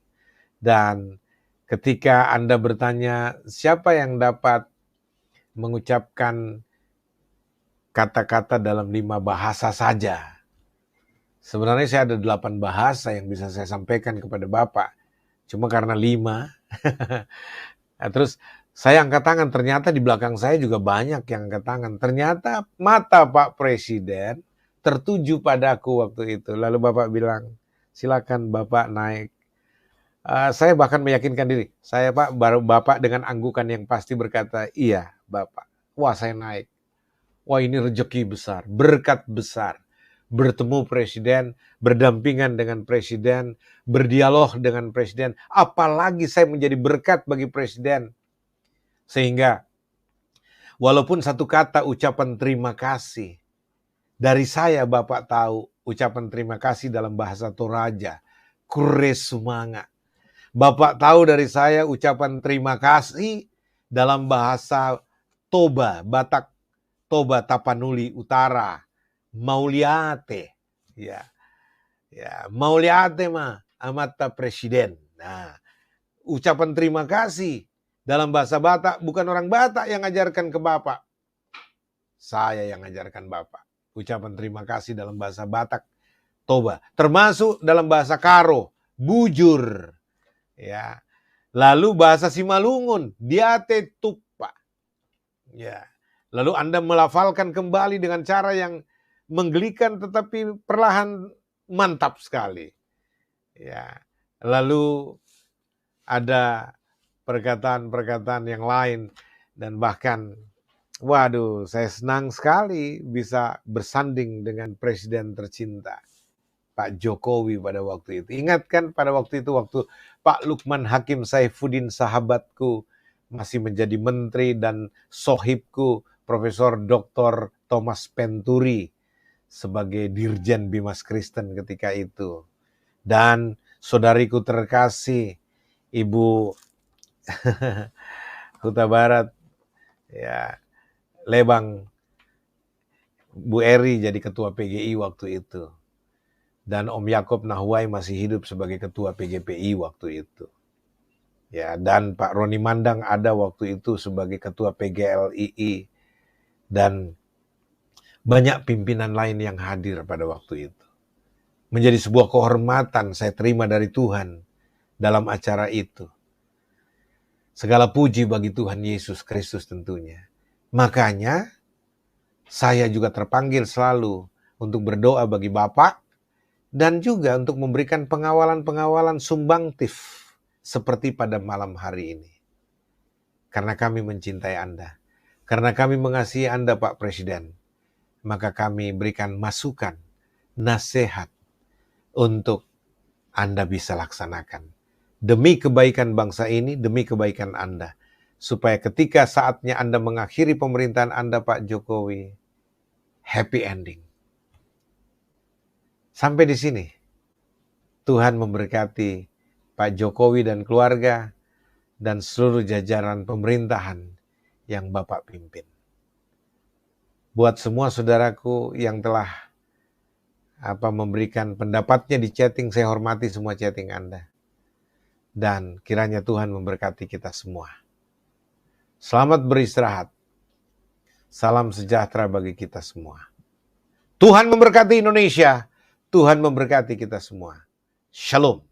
Dan ketika Anda bertanya siapa yang dapat mengucapkan kata-kata dalam 5 bahasa saja, sebenarnya saya ada 8 bahasa yang bisa saya sampaikan kepada Bapak, cuma karena 5. Nah, terus saya angkat tangan, ternyata di belakang saya juga banyak yang angkat tangan. Ternyata mata Pak Presiden tertuju padaku waktu itu. Lalu Bapak bilang, silakan Bapak naik. Saya bahkan meyakinkan diri, saya Pak, baru Bapak dengan anggukan yang pasti berkata, iya Bapak. Wah, saya naik. Wah, ini rezeki besar, berkat besar. Bertemu Presiden, berdampingan dengan Presiden, berdialog dengan Presiden. Apalagi saya menjadi berkat bagi Presiden. Sehingga walaupun satu kata ucapan terima kasih, dari saya Bapak tahu ucapan terima kasih dalam bahasa Toraja, Kuresumanga. Bapak tahu dari saya ucapan terima kasih dalam bahasa Toba, Batak Toba Tapanuli Utara, Mauliate. Ya, Mauliate mah amata Presiden. Nah, ucapan terima kasih dalam bahasa Batak, bukan orang Batak yang ajarkan ke Bapak. Saya yang ajarkan Bapak. Ucapan terima kasih dalam bahasa Batak, Toba. Termasuk dalam bahasa Karo, bujur. Ya. Lalu bahasa Simalungun, diate tupa. Ya. Lalu Anda melafalkan kembali dengan cara yang menggelikan tetapi perlahan mantap sekali. Ya. Lalu ada perkataan-perkataan yang lain, dan bahkan Waduh, saya senang sekali bisa bersanding dengan presiden tercinta, Pak Jokowi pada waktu itu. Ingat kan pada waktu itu, waktu Pak Lukman Hakim Saifuddin sahabatku masih menjadi menteri dan sohibku Profesor Dr. Thomas Penturi sebagai Dirjen Bimas Kristen ketika itu. Dan saudariku terkasih, Ibu Huta Barat, ya, Lebang, Bu Eri jadi ketua PGI waktu itu. Dan Om Yakob Nahuai masih hidup sebagai ketua PGPI waktu itu. Ya, dan Pak Roni Mandang ada waktu itu sebagai ketua PGLII dan banyak pimpinan lain yang hadir pada waktu itu. Menjadi sebuah kehormatan saya terima dari Tuhan dalam acara itu. Segala puji bagi Tuhan Yesus Kristus tentunya. Makanya saya juga terpanggil selalu untuk berdoa bagi Bapak dan juga untuk memberikan pengawalan-pengawalan sumbangtif seperti pada malam hari ini. Karena kami mencintai Anda. Karena kami mengasihi Anda Pak Presiden. Maka kami berikan masukan, nasihat untuk Anda bisa laksanakan. Demi kebaikan bangsa ini, demi kebaikan Anda. Supaya ketika saatnya Anda mengakhiri pemerintahan Anda Pak Jokowi, happy ending. Sampai di sini. Tuhan memberkati Pak Jokowi dan keluarga dan seluruh jajaran pemerintahan yang Bapak pimpin. Buat semua saudaraku yang telah memberikan pendapatnya di chatting, saya hormati semua chatting Anda. Dan kiranya Tuhan memberkati kita semua. Selamat beristirahat. Salam sejahtera bagi kita semua. Tuhan memberkati Indonesia. Tuhan memberkati kita semua. Shalom.